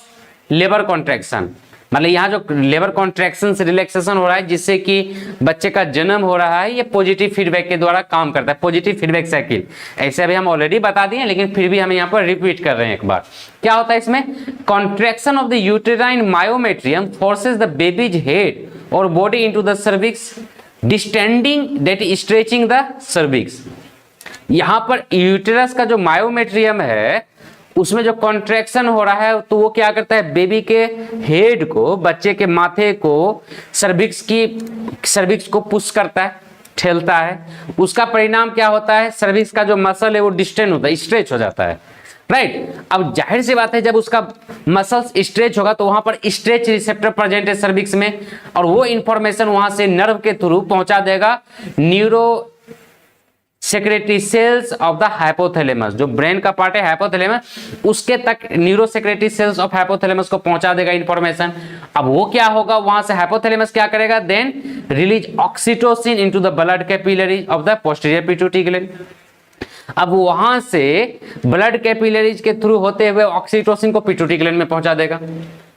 लेबर कॉन्ट्रैक्शन, मतलब यहाँ जो लेबर कॉन्ट्रैक्शन से रिलैक्सेशन हो रहा है जिससे कि बच्चे का जन्म हो रहा है, ये पॉजिटिव फीडबैक के द्वारा काम करता है, पॉजिटिव फीडबैक साइकिल। ऐसे अभी हम ऑलरेडी बता दिए, लेकिन फिर भी हम यहाँ पर रिपीट कर रहे हैं एक बार। क्या होता है इसमें, contraction of the uterine myometrium forces the baby's head और body into the cervix distending that stretching the cervix. यहाँ पर यूटेरस का जो मायोमेट्रियम है उसमें जो कॉन्ट्रैक्शन हो रहा है तो वो क्या करता है, बेबी के हेड को, बच्चे के माथे को, सर्विक्स को पुश करता है, ठेलता है। उसका परिणाम क्या होता है, सर्विक्स का जो मसल है वो डिस्टेंड होता है, स्ट्रेच हो जाता है, राइट। अब जाहिर सी बात है जब उसका मसल्स स्ट्रेच होगा तो वहां पर स्ट्रेच रिसेप्टर प्रेजेंट है सर्विक्स में, और वो इंफॉर्मेशन वहां से नर्व के थ्रू पहुंचा देगा secretory cells of the hypothalamus, जो ब्रेन का पार्ट है हाइपोथैलेमस, उसके तक neuro secretory cells of hypothalamus को पहुंचा देगा इंफॉर्मेशन। अब वो क्या होगा, वहां से हाइपोथैलेमस क्या करेगा, then release oxytocin into the blood capillaries of the posterior pituitary gland. अब वहां से ब्लड कैपिलरीज के थ्रू होते हुए ऑक्सीटोसिन को पिट्यूटरी ग्लैंड में पहुंचा देगा।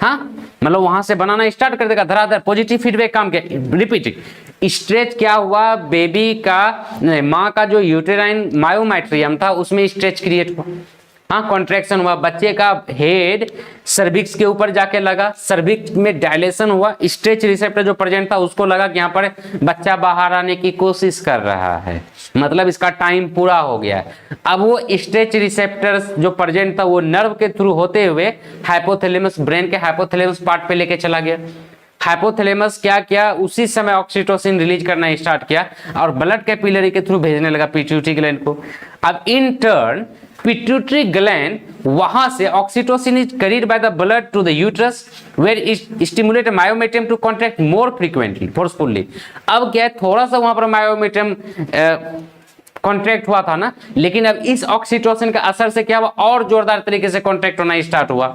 हाँ, मतलब वहां से बनाना स्टार्ट कर देगा धराधर, पॉजिटिव फीडबैक काम किया। रिपीट, स्ट्रेच क्या हुआ, बेबी का, माँ का जो यूटेराइन मायोमेट्रियम था उसमें स्ट्रेच क्रिएट हुआ। हाँ, कॉन्ट्रैक्शन हुआ, बच्चे का हेड सर्विक्स के ऊपर जाके लगा, सर्विक्स में डायलेशन हुआ, स्ट्रेच रिसेप्टर जो प्रेजेंट था उसको लगा कि यहाँ पर बच्चा बाहर आने की कोशिश कर रहा है, मतलब इसका टाइम पूरा हो गया। अब वो स्ट्रेच रिसेप्टर्स जो प्रेजेंट था वो नर्व के थ्रू होते हुए हाइपोथैलेमस, ब्रेन के हाइपोथैलेमस पार्ट पे लेके चला गया। हाइपोथैलेमस क्या किया, उसी समय ऑक्सीटोसिन रिलीज करना स्टार्ट किया और ब्लड कैपिलरी के थ्रू भेजने लगा पिट्यूटरी ग्लैंड को। अब इन टर्न पिट्यूटरी ग्लैंड वहां से oxytocin is carried by the blood to the uterus where it stimulate myometrium to contract more frequently forcefully. अब क्या है, थोड़ा सा वहां पर मायोमेट्रियम कॉन्ट्रैक्ट हुआ था ना, लेकिन अब इस ऑक्सीटोसिन का असर से क्या हुआ, और जोरदार तरीके से कॉन्ट्रैक्ट होना स्टार्ट हुआ।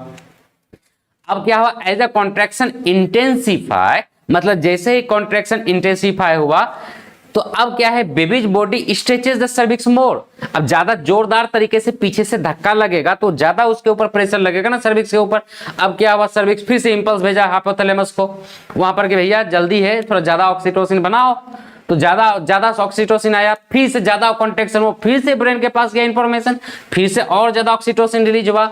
अब क्या हुआ, एज अ कॉन्ट्रैक्शन इंटेंसिफाई, मतलब जैसे ही कॉन्ट्रैक्शन इंटेंसिफाई हुआ तो अब क्या है, baby's body stretches the cervix more. अब ज्यादा जोरदार तरीके से पीछे से धक्का लगेगा तो ज्यादा उसके ऊपर प्रेशर लगेगा ना सर्विक्स के ऊपर। अब क्या हुआ, सर्विक्स फिर से इंपल्स भेजा हाइपोथैलेमस को वहां पर कि भैया जल्दी है, थोड़ा ज्यादा ऑक्सीटोसिन बनाओ। तो ज्यादा ऑक्सीटोसिन आया, फिर से ज्यादा कॉन्ट्रैक्शन हुआ, फिर से ब्रेन के पास गया इंफॉर्मेशन, फिर से और ज्यादा ऑक्सीटोसिन रिलीज हुआ।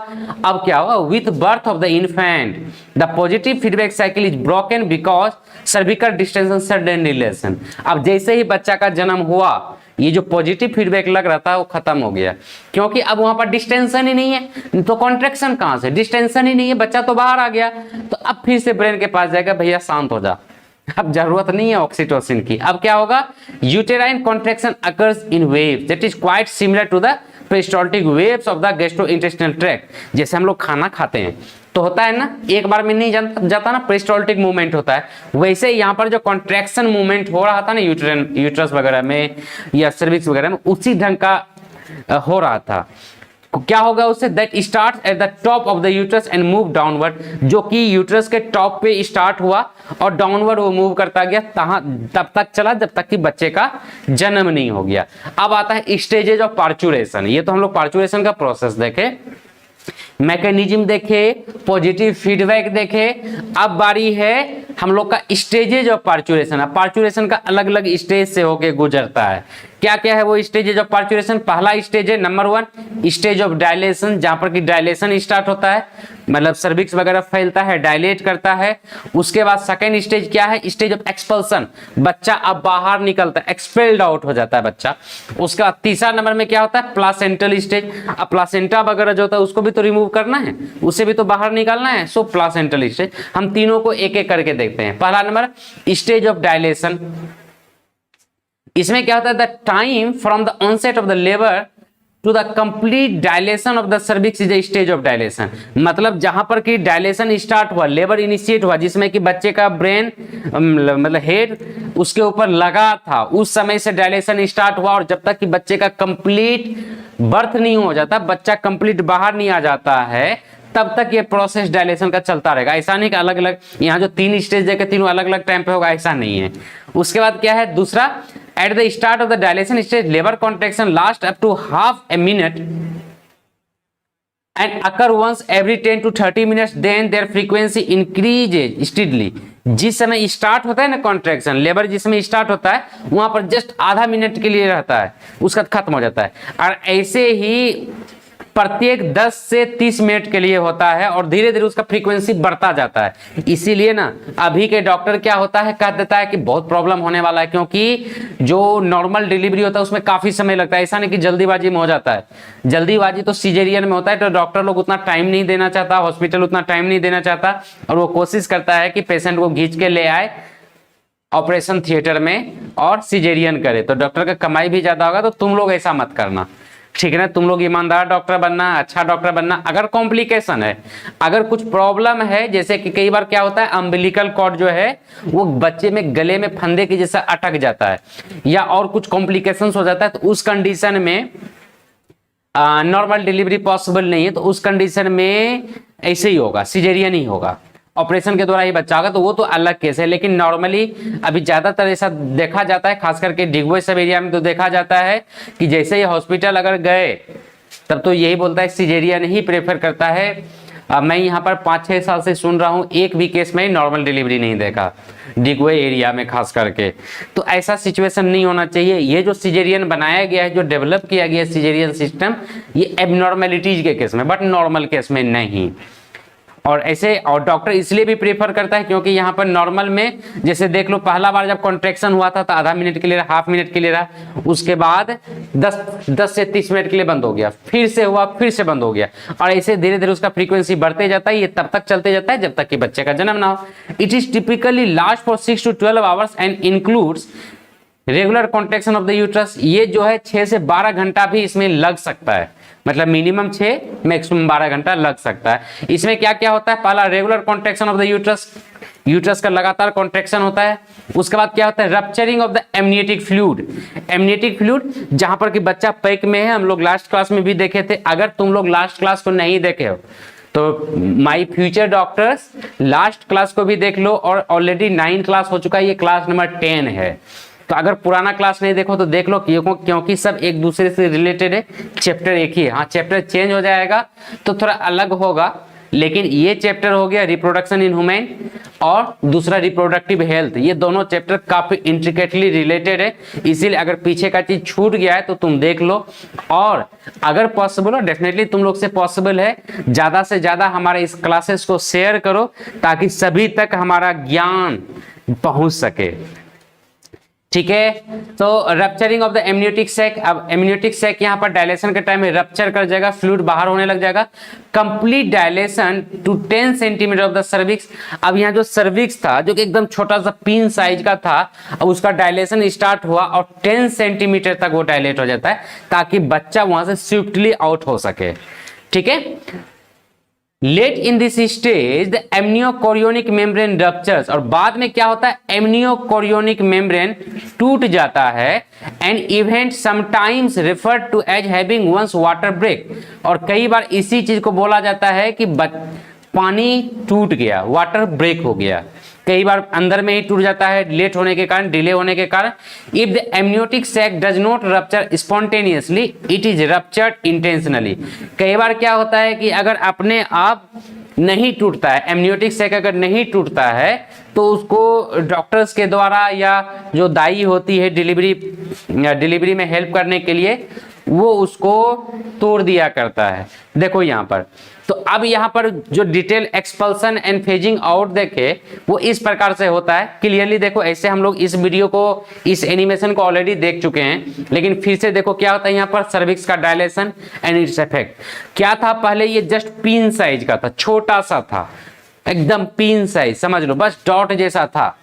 अब क्या हुआ, with birth of the infant the positive feedback cycle is broken because cervical distension sudden relation. अब जैसे ही बच्चा का जन्म हुआ, ये जो पॉजिटिव फीडबैक लग रहा था वो खत्म हो गया, क्योंकि अब वहां पर डिस्टेंशन ही नहीं है, तो कॉन्ट्रैक्शन कहां से, डिस्टेंशन ही नहीं है, बच्चा तो बाहर आ गया। तो अब फिर से ब्रेन के पास जाएगा, भैया शांत हो जा, अब जरूरत नहीं है ऑक्सीटोसिन की। अब क्या होगा, uterine contraction occurs in waves that is quite similar to the peristaltic waves of the gastrointestinal tract. जैसे हम लोग खाना खाते हैं तो होता है ना, एक बार में नहीं जाता ना, पेरिस्टाल्टिक मूवमेंट होता है, वैसे यहाँ पर जो कॉन्ट्रैक्शन मूवमेंट हो रहा था ना यूट्रस वगैरह में या सर्विक्स वगैरह में, उसी ढंग का हो रहा था। क्या होगा उससे, that start at the top of the uterus and move downward, जो कि यूट्रस के टॉप पे स्टार्ट हुआ और डाउनवर्ड वो मूव करता गया, तब तक चला जब तक कि बच्चे का जन्म नहीं हो गया। अब आता है स्टेजेज ऑफ पार्चुरेशन। ये तो हम लोग पार्चुरेशन का प्रोसेस देखे, मैकेनिज्म देखे, पॉजिटिव फीडबैक देखे। अब बारी है हम लोग का स्टेजेज ऑफ पार्चुरेशन। अब पार्चुरेशन का अलग अलग स्टेज से होके गुजरता है। क्या क्या है वो स्टेजेज ऑफ पार्चुरेशन। पहला स्टेज है नंबर 1 स्टेज ऑफ डायलेशन, जहां पर कि डायलेशन स्टार्ट होता है, मतलब सर्विक्स वगैरह फैलता है, डायलेट करता है। उसके बाद सेकेंड स्टेज क्या है, स्टेज ऑफ एक्सपल्सन, बच्चा अब बाहर निकलता है, एक्सपेल्ड आउट हो जाता है बच्चा। उसके बाद तीसरा नंबर में क्या होता है, प्लासेंटल स्टेज। अब प्लासेंटा वगैरह जो होता है उसको भी तो रिमूव करना है, उसे भी तो बाहर निकालना है, सो प्लासेंटल स्टेज। हम तीनों को एक एक करके देखते हैं। पहला नंबर स्टेज ऑफ डायलेशन, इसमें क्या होता है, the time from the onset of the labour to the complete dilation of the cervix is a stage of dilation. मतलब जहां पर कि डायलेशन स्टार्ट हुआ, लेबर इनिशिएट हुआ, जिसमें कि बच्चे का ब्रेन मतलब हेड उसके ऊपर लगा था, उस समय से डायलेशन स्टार्ट हुआ, और जब तक कि बच्चे का कंप्लीट बर्थ नहीं हो जाता, बच्चा कंप्लीट बाहर नहीं आ जाता है, तब तक ये प्रोसेस डायलेशन का चलता रहेगा। ऐसा नहीं कि अलग अलग यहाँ जो 3 स्टेज देखे तीनों अलग अलग टाइम पे होगा, ऐसा नहीं है। उसके बाद क्या है दूसरा, at the start of the dilation stage labour contraction last up to half a minute and occur once every 10 to 30 minutes, then their frequency increases steadily. जिस समय स्टार्ट होता है ना कॉन्ट्रैक्शन, लेबर जिस समय स्टार्ट होता है वहां पर जस्ट आधा मिनट के लिए रहता है, उसका खत्म हो जाता है, और ऐसे ही प्रत्येक 10 से 30 मिनट के लिए होता है, और धीरे धीरे उसका फ्रीक्वेंसी बढ़ता जाता है। इसीलिए ना अभी के डॉक्टर क्या होता है, कह देता है कि बहुत प्रॉब्लम होने वाला है, क्योंकि जो नॉर्मल डिलीवरी होता है उसमें काफी समय लगता है। ऐसा नहीं कि जल्दीबाजी में हो जाता है, जल्दीबाजी तो सीजेरियन में होता है, तो डॉक्टर लोग उतना टाइम नहीं देना चाहता, हॉस्पिटल उतना टाइम नहीं देना चाहता, और वो कोशिश करता है कि पेशेंट को खींच के ले आए ऑपरेशन थिएटर में और सीजेरियन करे, तो डॉक्टर का कमाई भी ज्यादा होगा। तो तुम लोग ऐसा मत करना, ठीक है ना, तुम लोग ईमानदार डॉक्टर बनना, अच्छा डॉक्टर बनना। अगर कॉम्प्लिकेशन है, अगर कुछ प्रॉब्लम है, जैसे कि कई बार क्या होता है अम्बिलिकल कॉर्ड जो है वो बच्चे में गले में फंदे की जैसा अटक जाता है, या और कुछ कॉम्प्लिकेशन हो जाता है, तो उस कंडीशन में नॉर्मल डिलीवरी पॉसिबल नहीं है, तो उस कंडीशन में ऐसे ही होगा, सिजेरियन ही होगा, ऑपरेशन के द्वारा ही बच्चा होगा, तो वो तो अलग केस है। लेकिन नॉर्मली अभी ज्यादातर ऐसा देखा जाता है, खास करके डिगबोई सब एरिया में तो देखा जाता है कि जैसे ही हॉस्पिटल अगर गए तब तो यही बोलता है सिजेरियन ही प्रेफर करता है। मैं यहाँ पर 5-6 साल से सुन रहा हूँ, एक भी केस में नॉर्मल डिलीवरी नहीं देखा डिगबोई एरिया में खास करके। तो ऐसा सिचुएशन नहीं होना चाहिए। ये जो सिजेरियन बनाया गया है, जो डेवलप किया गया है सिजेरियन सिस्टम, ये एबनॉर्मेलिटीज के केस में, बट नॉर्मल केस में नहीं। और ऐसे और डॉक्टर इसलिए भी प्रेफर करता है क्योंकि यहाँ पर नॉर्मल में जैसे देख लो, पहला बार जब कॉन्ट्रैक्शन हुआ था तो आधा मिनट के लिए रहा, हाफ मिनट के लिए रहा, उसके बाद 10 से 30 मिनट के लिए बंद हो गया, फिर से हुआ, फिर से बंद हो गया, और ऐसे धीरे धीरे उसका फ्रीक्वेंसी बढ़ते जाता है। ये तब तक चलते जाता है जब तक कि बच्चे का जन्म ना हो। It is typically last for 6 to 12 hours and includes regular contraction of the uterus. ये जो है 6 से 12 घंटा भी इसमें लग सकता है, मतलब मिनिमम 6 मैक्सिमम 12 घंटा लग सकता है। इसमें क्या क्या होता है, पहला regular contraction of the uterus, uterus का लगातार कॉन्ट्रैक्शन होता है। उसके बाद क्या होता है, rupturing of the amniotic fluid. Amniotic fluid जहां पर कि बच्चा पैक में है, हम लोग लास्ट क्लास में भी देखे थे। अगर तुम लोग लास्ट क्लास को नहीं देखे हो तो my future doctors last class को भी देख लो, और ऑलरेडी 9 क्लास हो चुका है, ये क्लास नंबर 10 है। तो अगर पुराना क्लास नहीं देखो तो देख लो, क्योंकि सब एक दूसरे से रिलेटेड है, चैप्टर एक ही है। हाँ, चैप्टर चेंज हो जाएगा तो थोड़ा अलग होगा, लेकिन ये चैप्टर हो गया रिप्रोडक्शन इन ह्यूमन और दूसरा रिप्रोडक्टिव हेल्थ, ये दोनों चैप्टर काफी इंट्रिकेटली रिलेटेड है। इसीलिए अगर पीछे का चीज छूट गया है तो तुम देख लो, और अगर पॉसिबल हो, डेफिनेटली तुम लोग से पॉसिबल है, ज्यादा से ज्यादा हमारे इस क्लासेस को शेयर करो ताकि सभी तक हमारा ज्ञान पहुंच सके। ठीक है, तो rupturing of the amniotic sac. अब एमनियोटिक सैक यहाँ पर डायलेशन के टाइम में रप्चर कर जाएगा, फ्लूइड बाहर होने लग जाएगा। Complete dilation to 10 centimetre of the cervix. अब यहाँ जो सर्विक्स था जो कि एकदम छोटा सा पिन साइज का था, अब उसका डायलेशन स्टार्ट हुआ और 10 सेंटीमीटर तक वो डायलेट हो जाता है ताकि बच्चा वहां से स्विफ्टली आउट हो सके। ठीक है, late in this stage the amniochorionic membrane ruptures. और बाद में क्या होता है, एमनियोकोरियोनिक मेम्ब्रेन टूट जाता है। An event sometimes referred to as having one's water break. और कई बार इसी चीज को बोला जाता है कि पानी टूट गया, वाटर ब्रेक हो गया। कई बार अंदर में ही टूट जाता है लेट होने के कारण, डिले होने के कारण। If the amniotic sac does not rupture spontaneously, it is ruptured intentionally. कई बार क्या होता है कि अगर अपने आप नहीं टूटता है, एमनियोटिक सैक अगर नहीं टूटता है, तो उसको डॉक्टर्स के द्वारा या जो दाई होती है डिलीवरी में हेल्प करने के लिए, वो उसको तोड़ दिया करता है। देखो यहाँ पर, तो अब यहाँ पर जो detail expulsion and phasing out देखे वो इस प्रकार से होता है। क्लियरली देखो, ऐसे हम लोग इस वीडियो को, इस एनिमेशन को ऑलरेडी देख चुके हैं, लेकिन फिर से देखो क्या होता है यहाँ पर, सर्विक्स का डायलेशन एंड इट्स इफेक्ट। क्या था, पहले ये जस्ट पिन साइज का था, छोटा सा था, एकदम पिन साइज समझ लो, बस डॉट जैसा था।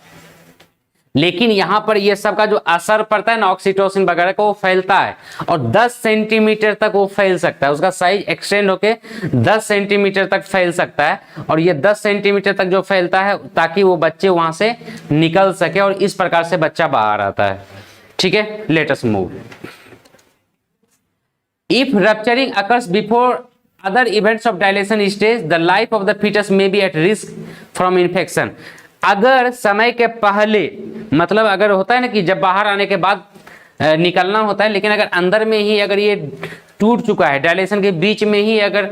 लेकिन यहां पर ये सब का जो असर पड़ता है ना ऑक्सीटोसिन वगैरह को, वो फैलता है और 10 सेंटीमीटर तक वो फैल सकता है। उसका साइज एक्सटेंड होके 10 सेंटीमीटर तक फैल सकता है, और ये 10 सेंटीमीटर तक जो फैलता है ताकि वो बच्चे वहां से निकल सके, और इस प्रकार से बच्चा बाहर आता है। ठीक है, late us move. If rupturing occurs before other events of dilation stage, the life of the fetus may be at risk from infection। अगर समय के पहले, मतलब अगर होता है ना कि जब बाहर आने के बाद निकलना होता है, लेकिन अगर अंदर में ही अगर ये टूट चुका है, डायलेशन के बीच में ही अगर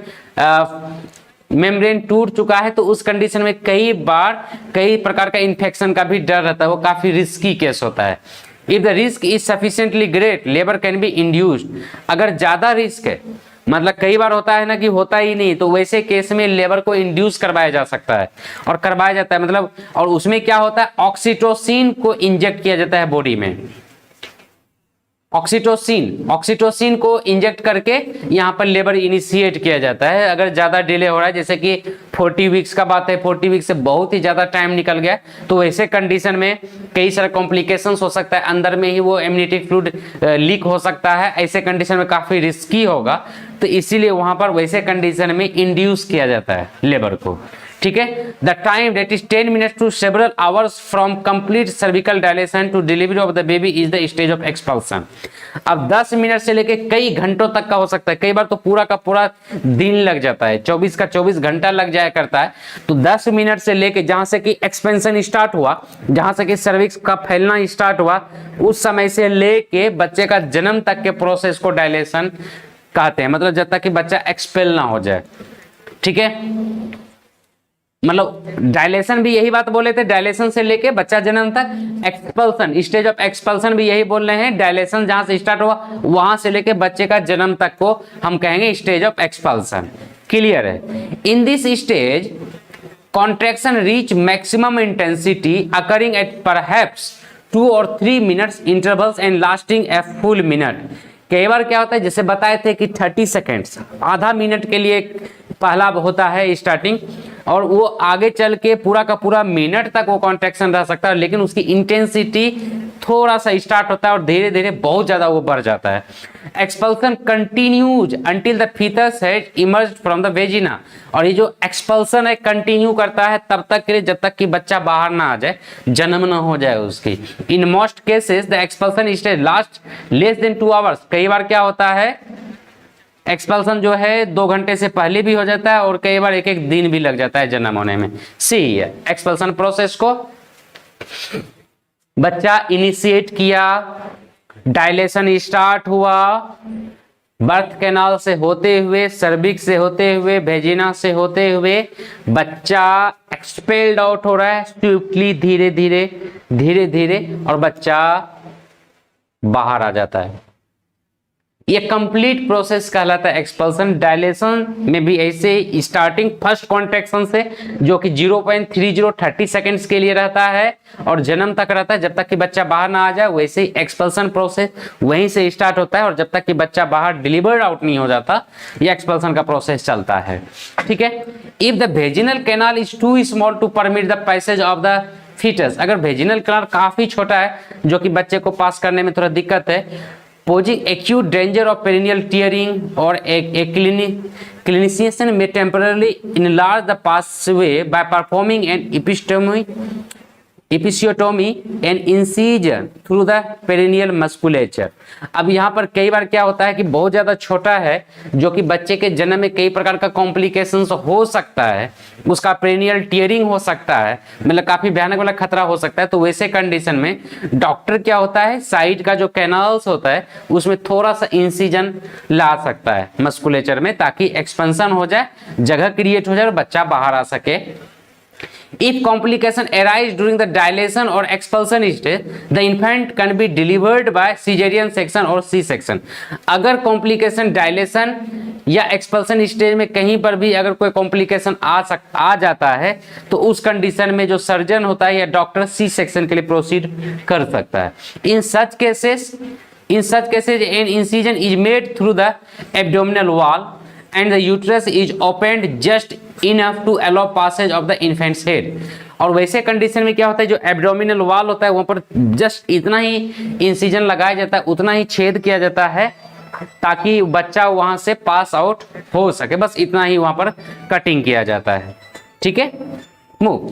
मेम्ब्रेन टूट चुका है, तो उस कंडीशन में कई बार कई प्रकार का इन्फेक्शन का भी डर रहता है, वो काफी रिस्की केस होता है। If the risk is sufficiently great, labour can be induced. अगर ज्यादा रिस्क है, मतलब कई बार होता है ना कि होता ही नहीं, तो वैसे केस में लेबर को इंड्यूस करवाया जा सकता है, और करवाया जाता है मतलब, और उसमें क्या होता है, ऑक्सीटोसिन को इंजेक्ट किया जाता है बॉडी में। ऑक्सीटोसिन को इंजेक्ट करके यहाँ पर लेबर इनिशिएट किया जाता है। अगर ज्यादा डिले हो रहा है, जैसे कि 40 वीक्स का बात है, 40 वीक्स से बहुत ही ज़्यादा टाइम निकल गया, तो ऐसे कंडीशन में कई सारे कॉम्प्लिकेशंस हो सकता है, अंदर में ही वो एम्नियोटिक फ्लूइड लीक हो सकता है, ऐसे कंडीशन में काफ़ी रिस्की होगा, तो इसीलिए वहाँ पर वैसे कंडीशन में इंड्यूस किया जाता है लेबर को। ठीक है, the time that is 10 minutes to several hours from complete cervical dilation to delivery of the baby is the stage of expulsion. अब 10 मिनट से लेके कई घंटों तक का हो सकता है, कई बार तो पूरा का पूरा दिन लग जाता है, 24 का 24 घंटा लग जाया करता है। तो 10 मिनट से लेके जहां से कि एक्सपेंशन स्टार्ट हुआ, जहां से कि सर्विक्स का फैलना स्टार्ट हुआ, उस समय से लेके बच्चे का जन्म तक के प्रोसेस को डायलेशन कहते हैं, मतलब जब तक कि बच्चा एक्सपेल ना हो जाए। ठीक है, मतलब डायलेशन भी यही बात बोले थे, डायलेशन से लेके बच्चा जन्म तक, एक्सपल्सन स्टेज ऑफ एक्सपल्सन भी यही बोल रहे हैं, डायलेशन जहां से स्टार्ट हुआ वहां से लेके बच्चे का जन्म तक को हम कहेंगे स्टेज ऑफ एक्सपल्सन। क्लियर है? इन this stage contraction reach maximum intensity occurring at perhaps 2 और 3 minutes intervals and lasting a full minute. कई बार क्या होता है, जैसे बताए थे कि 30 सेकेंड्स, आधा मिनट के लिए पहला होता है स्टार्टिंग, और वो आगे चल के पूरा का पूरा मिनट तक वो कॉन्ट्रैक्शन रह सकता है, लेकिन उसकी इंटेंसिटी थोड़ा सा स्टार्ट होता है और धीरे धीरे बहुत ज्यादा वो बढ़ जाता है। Expulsion continues until the foetus has emerged from the vagina, और ये जो एक्सपल्सन है कंटिन्यू करता है तब तक के लिए जब तक कि बच्चा बाहर ना आ जाए, जन्म ना हो जाए उसकी। In most cases the expulsion stage last less than 2 hours. कई बार क्या होता है, एक्सपल्सन जो है 2 घंटे से पहले भी हो जाता है और कई बार 1-1 दिन भी लग जाता है जन्म होने में। सी एक्सपल्सन प्रोसेस को बच्चा इनिशिएट किया, डायलेशन स्टार्ट हुआ, बर्थ कैनाल से होते हुए, सर्विक्स से होते हुए, वेजिना से होते हुए बच्चा एक्सपेल्ड आउट हो रहा है स्विफ्टली, धीरे धीरे धीरे धीरे, और बच्चा बाहर आ जाता है। ये कंप्लीट प्रोसेस कहलाता है एक्सपल्सन। डायलेशन में भी ऐसे स्टार्टिंग फर्स्ट कॉन्ट्रैक्शन से, जो कि 0.30 सेकेंड्स के लिए रहता है और जन्म तक रहता है, जब तक कि बच्चा बाहर ना आ जाए, वैसे ही एक्सपल्सन प्रोसेस वहीं से स्टार्ट होता है और जब तक कि बच्चा बाहर डिलीवर्ड आउट नहीं हो जाता, ये एक्सपल्सन का प्रोसेस चलता है। ठीक है, if the vaginal canal is too small to permit the passage of the foetus, अगर वेजिनल कैनाल काफी छोटा है जो कि बच्चे को पास करने में थोड़ा दिक्कत है, posing acute danger of perineal tearing, or a clinician may temporarily enlarge the passageway by performing an episiotomy and incision through the perineal musculature। अब यहाँ पर कई बार क्या होता है कि बहुत ज़्यादा छोटा है, जो कि बच्चे के जन्म में कई प्रकार का कॉम्प्लिकेशंस हो सकता है, उसका पेरिनियल टीयरिंग हो सकता है, मतलब काफ़ी भयानक वाला खतरा हो सकता है। तो वैसे कंडीशन में डॉक्टर क्या होता है, साइड का जो कैनाल्स होता है उसमें थोड़ा सा इंसिजन ला सकता है मस्कुलेचर में, ताकि एक्सपेंशन हो जाए, जगह क्रिएट हो जाए और बच्चा बाहर आ सके। If complication arise during the dilation or expulsion stage, the infant can be delivered by cesarean section or C-section। अगर complication dilation या expulsion stage में कहीं पर भी अगर कोई complication आ जाता है, तो उस कंडीशन में जो सर्जन होता है या डॉक्टर C-section के लिए प्रोसीड कर सकता है। In such cases, an incision is made through the abdominal wall and the uterus is opened just enough to allow passage of the infant's head। और वैसे कंडीशन में क्या होता है, जो एब्डोमिनल वॉल होता है वहां पर जस्ट इतना ही इंसिजन लगाया जाता है, उतना ही छेद किया जाता है ताकि बच्चा वहां से पास आउट हो सके, बस इतना ही वहां पर कटिंग किया जाता है। ठीक है, मूव।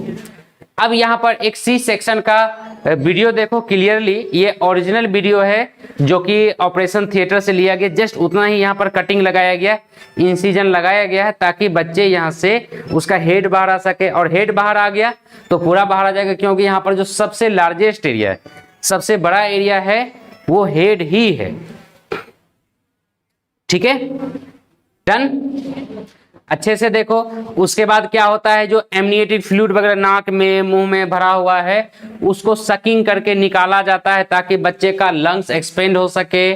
अब यहाँ पर एक सी सेक्शन का वीडियो देखो क्लियरली, ये ओरिजिनल वीडियो है जो कि ऑपरेशन थिएटर से लिया गया, जस्ट उतना ही यहाँ पर कटिंग लगाया गया, इंसिजन लगाया गया है ताकि बच्चे यहाँ से उसका हेड बाहर आ सके, और हेड बाहर आ गया तो पूरा बाहर आ जाएगा, क्योंकि यहाँ पर जो सबसे लार्जेस्ट एरिया है, सबसे बड़ा एरिया है वो हेड ही है। ठीक है, डन। अच्छे से देखो, उसके बाद क्या होता है, जो एमनिएटेड फ्लूइड वगैरह नाक में मुंह में भरा हुआ है उसको सकिंग करके निकाला जाता है ताकि बच्चे का लंग्स एक्सपेंड हो सके,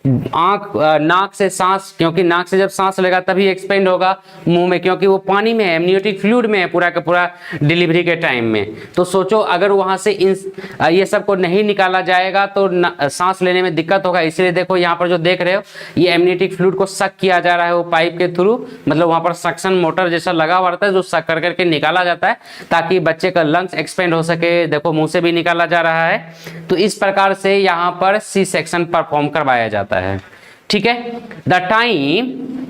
नाक से सांस, क्योंकि नाक से जब सांस लेगा तभी एक्सपेंड होगा मुंह में, क्योंकि वो पानी में है, एमनियोटिक फ्लूइड में है पूरा का पूरा डिलीवरी के टाइम में। तो सोचो अगर वहां से ये सब को नहीं निकाला जाएगा तो सांस लेने में दिक्कत होगा। इसलिए देखो यहाँ पर जो देख रहे हो ये एमनियोटिक फ्लूइड को सक किया जा रहा है वो पाइप के थ्रू, मतलब वहां पर सक्शन मोटर जैसा लगा हुआ रहता है जो सक कर करके निकाला जाता है ताकि बच्चे का लंग्स एक्सपेंड हो सके। देखो मुंह से भी निकाला जा रहा है। तो इस प्रकार से यहाँ पर सी सेक्शन परफॉर्म करवाया जाता है। ठीक है। द टाइम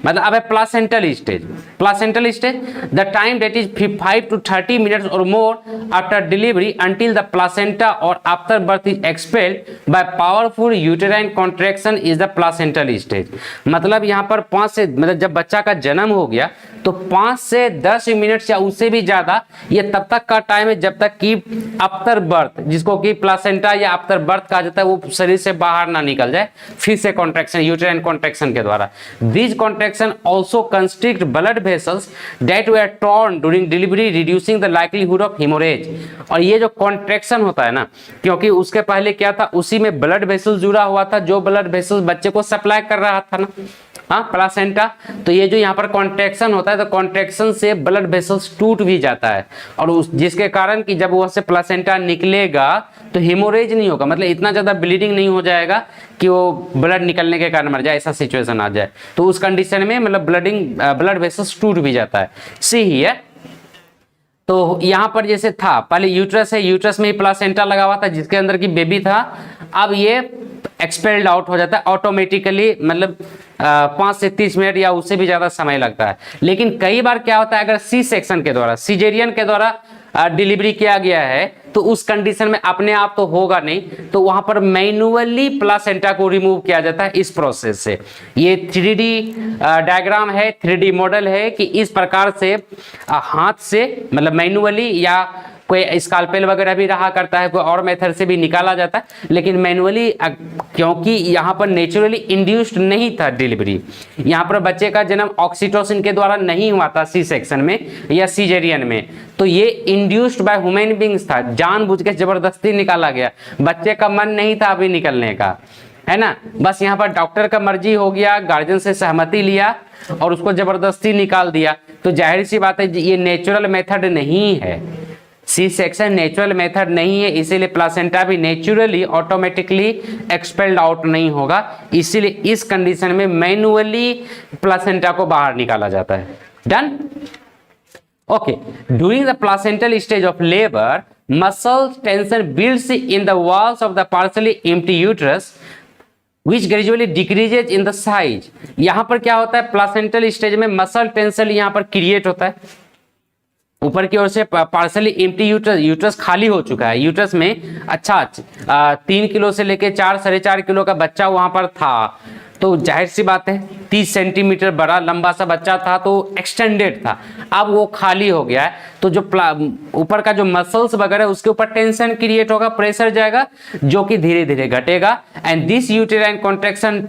मतलब अब है placental stage. Placental stage the time that is 5 to 30 minutes और more after delivery until the placenta और afterbirth is expelled by powerful uterine contraction is the placental stage. मतलब यहाँ पर 5 से मतलब जब बच्चा का जन्म हो गया तो 5 से 10 मिनट या उससे भी ज्यादा ये तब तक का टाइम है जब तक कि आफ्टर बर्थ, जिसको कि प्लासेंटा या आफ्टर बर्थ कहा जाता है, वो शरीर से बाहर ना निकल जाए फिर से कॉन्ट्रैक्शन यूटेराइन कॉन्ट्रैक्शन के द्वारा। This contraction also constrict blood vessels that were torn during delivery reducing the likelihood of haemorrhage. और ये जो कॉन्ट्रैक्शन होता है ना, क्योंकि उसके पहले क्या था, उसी में ब्लड वेसल जुड़ा हुआ था जो ब्लड वेसल बच्चे को सप्लाई कर रहा था ना, हाँ प्लासेंटा। तो ये जो यहाँ पर कॉन्ट्रैक्शन होता है तो कॉन्ट्रैक्शन से ब्लड वेसल्स टूट भी जाता है और जिसके कारण कि जब वह से प्लासेंटा निकलेगा तो हेमोरेज नहीं होगा, मतलब इतना ज्यादा ब्लीडिंग नहीं हो जाएगा कि वो ब्लड निकलने के कारण मर जाए, ऐसा सिचुएशन आ जाए। तो उस कंडीशन में मतलब ब्लड वेसल्स टूट भी जाता है। सी ही है। तो यहाँ पर जैसे था पहले यूट्रस है, यूट्रस में ही प्लासेंटा लगा हुआ था जिसके अंदर की बेबी था। अब ये एक्सपेल्ड आउट हो जाता है ऑटोमेटिकली, मतलब 5 से 30 मिनट या उससे भी ज्यादा समय लगता है। लेकिन कई बार क्या होता है अगर सी सेक्शन के द्वारा, सीजेरियन के द्वारा डिलीवरी किया गया है तो उस कंडीशन में अपने आप तो होगा नहीं, तो वहां पर मैन्युअली प्लासेंटा को रिमूव किया जाता है इस प्रोसेस से। ये 3D डायग्राम है, 3D मॉडल है कि इस प्रकार से हाथ से मतलब मैन्युअली या कोई स्कालपेल वगैरह भी रहा करता है, कोई और मेथड से भी निकाला जाता है, लेकिन मैनुअली क्योंकि यहाँ पर नेचुरली इंड्यूस्ड नहीं था डिलीवरी, यहाँ पर बच्चे का जन्म ऑक्सीटोसिन के द्वारा नहीं हुआ था सी सेक्शन में या सीजेरियन में, तो ये इंड्यूस्ड बाय ह्यूमन बींग्स था, जानबूझ के जबरदस्ती निकाला गया, बच्चे का मन नहीं था अभी निकलने का, है ना। बस यहाँ पर डॉक्टर का मर्जी हो गया, गार्जियन से सहमति लिया और उसको जबरदस्ती निकाल दिया। तो जाहिर सी बात है ये नेचुरल मेथड नहीं है, सी सेक्शन नेचुरल मेथड नहीं है, इसीलिए प्लासेंटा भी नेचुरली ऑटोमेटिकली एक्सपेल्ड आउट नहीं होगा। इसीलिए इस कंडीशन में मैन्युअली प्लासेंटा को बाहर निकाला जाता है। Done. Okay. During the placental stage of labour muscle tension builds in the walls of the partially empty uterus which gradually decreases in the size। यहां पर क्या होता है प्लासेंटल स्टेज में मसल टेंशन यहां पर क्रिएट होता है, ऊपर की ओर से पार्शियली एम्प्टी यूट्रस खाली हो चुका है, यूट्रस में अच्छा 3 किलो से लेके 4-4.5 किलो का बच्चा वहां पर था, तो जाहिर सी बात है 30 सेंटीमीटर बड़ा लंबा सा बच्चा था तो एक्सटेंडेड था, अब वो खाली हो गया है तो जो ऊपर का जो मसल्स वगैरह उसके ऊपर टेंशन क्रिएट होगा, प्रेशर जाएगा जो कि धीरे धीरे घटेगा। And this uterine contraction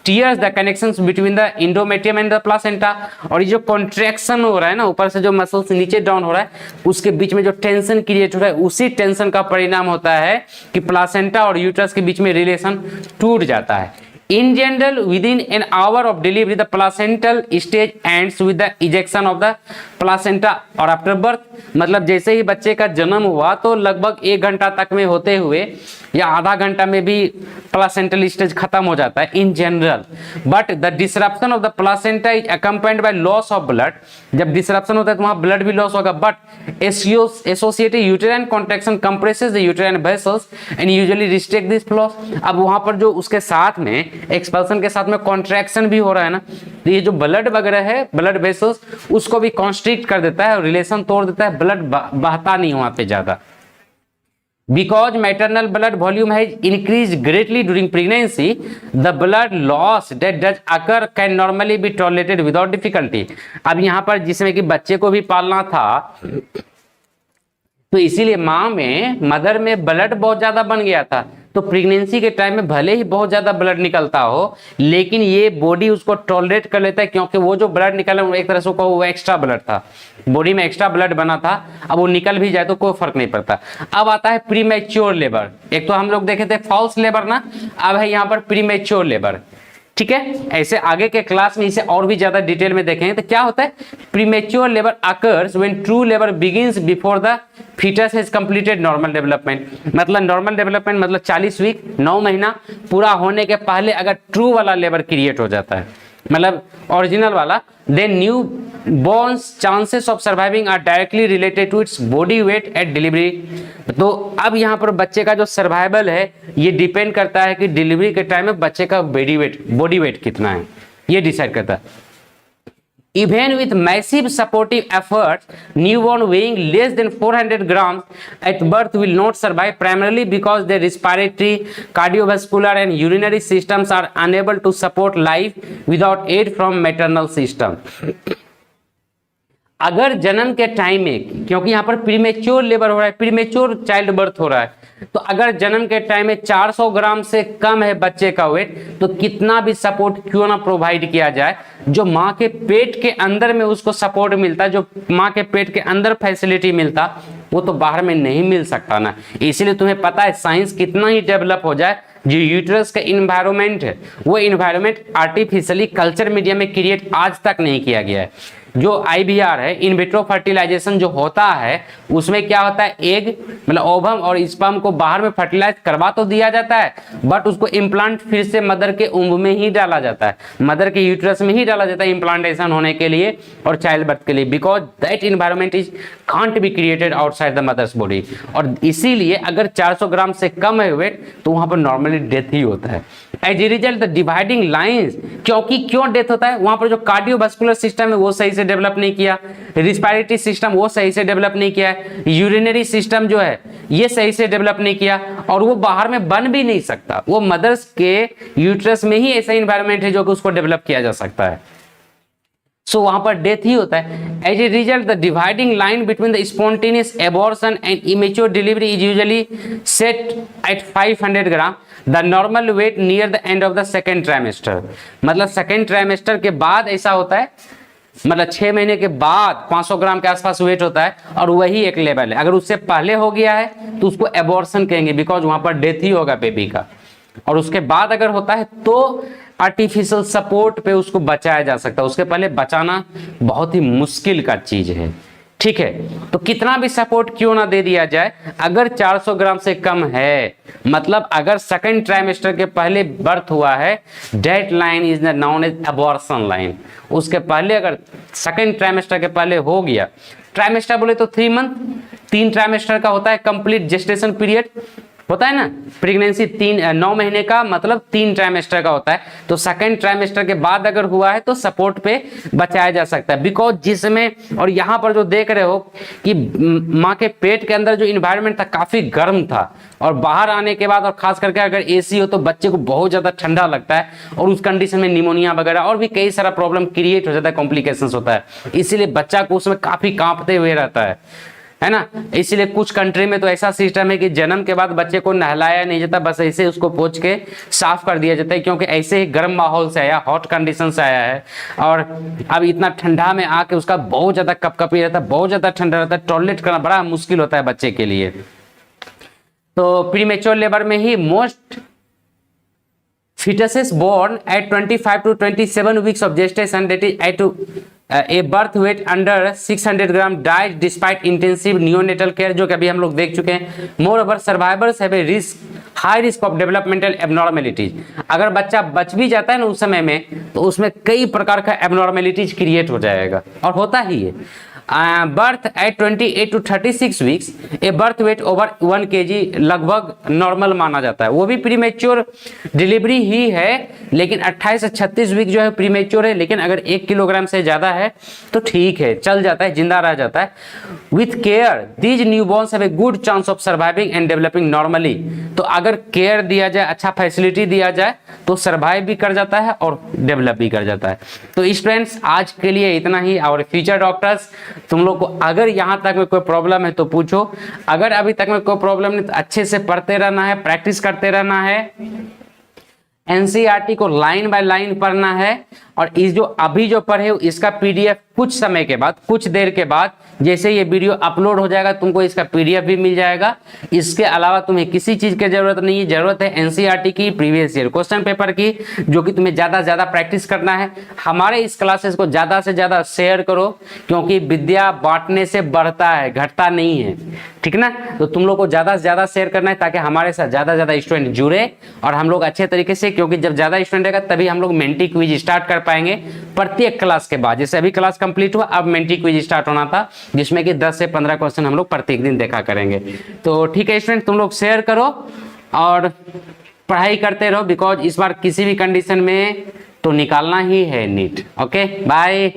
tears the connections between the endometrium and the placenta. और ये जो कॉन्ट्रैक्शन हो रहा है ना, ऊपर से जो मसल्स नीचे डाउन हो रहा है उसके बीच में जो टेंशन क्रिएट हो रहा है, उसी टेंशन का परिणाम होता है कि प्लासेंटा और यूट्रस के बीच में रिलेशन टूट जाता है। In general, within an hour of delivery, the placental stage ends with the ejection of the placenta और after birth, मतलब जैसे ही बच्चे का जन्म हुआ तो लगभग 1 घंटा तक में होते हुए या आधा घंटा में भी प्लासेंटल स्टेज खत्म हो जाता है in general. But the disruption of the placenta is accompanied by loss of blood. जब डिसरप्शन होता है तो वहां ब्लड भी लॉस होगा, but associated uterine contraction compresses the uterine vessels and usually restrict this flow. अब वहां पर जो उसके साथ में एक्सपल्सन के साथ में कॉन्ट्रैक्शन भी हो रहा है ना, तो ये जो ब्लड वगैरह है ब्लड वेसल्स उसको भी कॉन्स्ट्रिक्ट कर देता है और रिलेशन तोड़ देता है, ब्लड बहता नहीं वहां पे ज्यादा। Because maternal blood volume has increased greatly during pregnancy, the blood loss that does occur can normally be tolerated without difficulty। अब यहाँ पर जिसमें कि बच्चे को भी पालना था तो इसीलिए माँ में मदर में ब्लड बहुत ज्यादा बन गया था, तो प्रेगनेंसी के टाइम में भले ही बहुत ज़्यादा ब्लड निकलता हो, लेकिन ये बॉडी उसको टॉलरेट कर लेता है, क्योंकि वो जो ब्लड निकला वो एक तरह से वो एक्स्ट्रा ब्लड था, बॉडी में एक्स्ट्रा ब्लड बना था। अब वो निकल भी जाए तो कोई फर्क नहीं पड़ता। अब आता है प्रीमेच्योर लेबर। एक तो हम लोग देखे थे फॉल्स लेबर ना, अब है यहाँ पर प्रीमेच्योर लेबर। ठीक है, ऐसे आगे के क्लास में इसे और भी ज्यादा डिटेल में देखेंगे। तो क्या होता है, premature labour occurs when true labour begins before the foetus has completed normal development. मतलब नॉर्मल डेवलपमेंट मतलब 40 वीक 9 महीना पूरा होने के पहले अगर ट्रू वाला लेबर क्रिएट हो जाता है, मतलब ओरिजिनल वाला, then newborn's chances of surviving are directly related to its body weight at delivery. तो अब यहाँ पर बच्चे का जो सर्वाइवल है ये डिपेंड करता है कि डिलीवरी के टाइम में बच्चे का बॉडी वेट कितना है, ये डिसाइड करता है। Even with massive supportive efforts, newborn weighing less than 400 grams at birth will not survive, primarily because their respiratory, cardiovascular and urinary systems are unable to support life without aid from maternal system. अगर जन्म के टाइम में, क्योंकि यहाँ पर प्रीमेच्योर लेबर हो रहा है, प्रीमेच्योर चाइल्ड बर्थ हो रहा है, तो अगर जन्म के टाइम में 400 ग्राम से कम है बच्चे का वेट, तो कितना भी सपोर्ट क्यों ना प्रोवाइड किया जाए, जो माँ के पेट के अंदर में उसको सपोर्ट मिलता है, जो माँ के पेट के अंदर फैसिलिटी मिलता, वो तो बाहर में नहीं मिल सकता ना। इसीलिए तुम्हें पता है साइंस कितना ही डेवलप हो जाए, जो यूट्रस का इन्वायरमेंट है वो इन्वायरमेंट आर्टिफिशियली कल्चर मीडिया में क्रिएट आज तक नहीं किया गया है। जो IVR है, इन विट्रो फर्टिलाइजेशन जो होता है, उसमें क्या होता है, एग मतलब ओवम और स्पर्म को बाहर में फर्टिलाइज करवा तो दिया जाता है, बट उसको इम्प्लांट फिर से मदर के उम्ब में ही डाला जाता है, मदर के यूट्रस में ही डाला जाता है इम्प्लांटेशन होने के लिए और चाइल्ड बर्थ के लिए, because that environment is can't be created outside the mother's body. और इसीलिए अगर 400 ग्राम से कम है वेट तो वहां पर नॉर्मली डेथ ही होता है। As a result the dividing lines, क्योंकि क्यों डेथ होता है, वहां पर जो कार्डियोवास्कुलर सिस्टम है वो सही से डेवलप नहीं किया, रिस्पायरेटरी सिस्टम वो सही से डेवलप नहीं किया है, यूरिनरी सिस्टम जो है ये सही से डेवलप नहीं किया, और वो बाहर में बन भी नहीं सकता। वो मदर्स के यूट्रस में ही ऐसा इन्वायरमेंट है जो कि उसको डेवलप किया जा सकता है। सो वहां पर डेथ ही होता है। As a result the dividing line between the spontaneous abortion and immature delivery is usually set at 500 gram, the normal weight near the end of the second trimester. मतलब सेकेंड ट्राइमेस्टर के बाद ऐसा होता है, मतलब 6 महीने के बाद 500 ग्राम के आसपास वेट होता है, और वही एक लेवल है। अगर उससे पहले हो गया है तो उसको एबॉर्शन कहेंगे, बिकॉज वहां पर डेथ ही होगा बेबी का। और उसके बाद अगर होता है तो आर्टिफिशियल सपोर्ट पे उसको बचाया जा सकता है, उसके पहले बचाना बहुत ही मुश्किल का चीज है। ठीक है, तो कितना भी सपोर्ट क्यों ना दे दिया जाए, अगर 400 ग्राम से कम है, मतलब अगर सेकंड ट्राइमेस्टर के पहले बर्थ हुआ है, that line is known as abortion line. उसके पहले अगर सेकंड ट्राइमेस्टर के पहले हो गया, ट्राइमेस्टर बोले तो 3 मंथ, 3 ट्राइमेस्टर का होता है कंप्लीट जेस्टेशन पीरियड होता है ना, प्रेगनेंसी 9 महीने का मतलब 3 ट्राइमेस्टर का होता है। तो सेकंड ट्राइमेस्टर के बाद अगर हुआ है तो सपोर्ट पे बचाया जा सकता है, बिकॉज जिसमें, और यहाँ पर जो देख रहे हो कि माँ के पेट के अंदर जो इन्वायरमेंट था काफी गर्म था, और बाहर आने के बाद और खास करके अगर AC हो तो बच्चे को बहुत ज्यादा ठंडा लगता है, और उस कंडीशन में निमोनिया वगैरह और भी कई सारा प्रॉब्लम क्रिएट हो जाता है, कॉम्प्लिकेशंस होता है। इसीलिए बच्चा को उसमें काफी कांपते हुए रहता है ना। इसीलिए कुछ कंट्री में तो ऐसा सिस्टम है कि जन्म के बाद बच्चे को नहलाया नहीं जाता, बस ऐसे उसको पोंछ के साफ कर दिया जाता है, क्योंकि ऐसे ही गर्म माहौल से आया, हॉट कंडीशन से आया है, और अब इतना ठंडा में आके उसका बहुत ज्यादा कपकपी रहता है, बहुत ज्यादा ठंडा रहता है, टॉयलेट करना बड़ा मुश्किल होता है बच्चे के लिए। तो प्रीमेच्योर लेबर में ही most fetuses born at 25 to 27 weeks of gestation, that is at a birth weight under 600 gram, died despite intensive neonatal care, जो कि अभी हम लोग देख चुके हैं। Moreover, survivors have a high risk of developmental abnormalities। अगर बच्चा बच भी जाता है ना उस समय में, तो उसमें कई प्रकार का abnormalities क्रिएट हो जाएगा, और होता ही है। Birth eight 28 to 36 weeks, A birth weight over 1 kg लगभग नॉर्मल माना जाता है। वो भी प्रीमेच्योर डिलीवरी ही है, लेकिन 28 से 36 वीक जो है प्रीमेच्योर है, लेकिन अगर 1 किलोग्राम से ज्यादा है तो ठीक है, चल जाता है, जिंदा रह जाता है। With care these newborn's have a good chance of surviving and developing normally. तो अगर केयर दिया जाए, अच्छा फैसिलिटी दिया जाए, तो सर्वाइव भी कर जाता है और डेवलप भी कर जाता है। तो स्टूडेंट्स आज के लिए इतना ही। और फ्यूचर डॉक्टर्स तुम लोग को अगर यहाँ तक में कोई प्रॉब्लम है तो पूछो, अगर अभी तक में कोई प्रॉब्लम नहीं तो अच्छे से पढ़ते रहना है, प्रैक्टिस करते रहना है, एनसीईआरटी को लाइन बाय लाइन पढ़ना है। और इस जो अभी जो पढ़े हो इसका पीडीएफ कुछ समय के बाद, कुछ देर के बाद जैसे ये वीडियो अपलोड हो जाएगा तुमको इसका पीडीएफ भी मिल जाएगा। इसके अलावा तुम्हें किसी चीज की जरूरत नहीं है, जरूरत है एनसीईआरटी की प्रीवियस ईयर क्वेश्चन पेपर की, जो कि तुम्हें ज्यादा से ज्यादा प्रैक्टिस करना है। हमारे इस क्लासेस को ज्यादा से ज्यादा शेयर करो, क्योंकि विद्या बांटने से बढ़ता है, घटता नहीं है, ठीक ना। तो तुम लोग को ज्यादा से ज्यादा शेयर करना है ताकि हमारे साथ ज्यादा से ज्यादा स्टूडेंट जुड़े और हम लोग अच्छे तरीके से, क्योंकि जब ज्यादा स्टूडेंट रहेगा तभी हम लोग मेंटी क्विज स्टार्ट कर पाएंगे प्रत्येक क्लास के बाद। जैसे अभी क्लास कंप्लीट हुआ, अब मेंटी क्विज स्टार्ट होना था जिसमें कि 10 से 15 क्वेश्चन हम लोग प्रत्येक दिन देखा करेंगे। तो ठीक है स्टूडेंट, तुम लोग शेयर करो और पढ़ाई करते रहो, बिकॉज इस बार किसी भी कंडीशन में तो निकालना ही है नीट। Okay bye.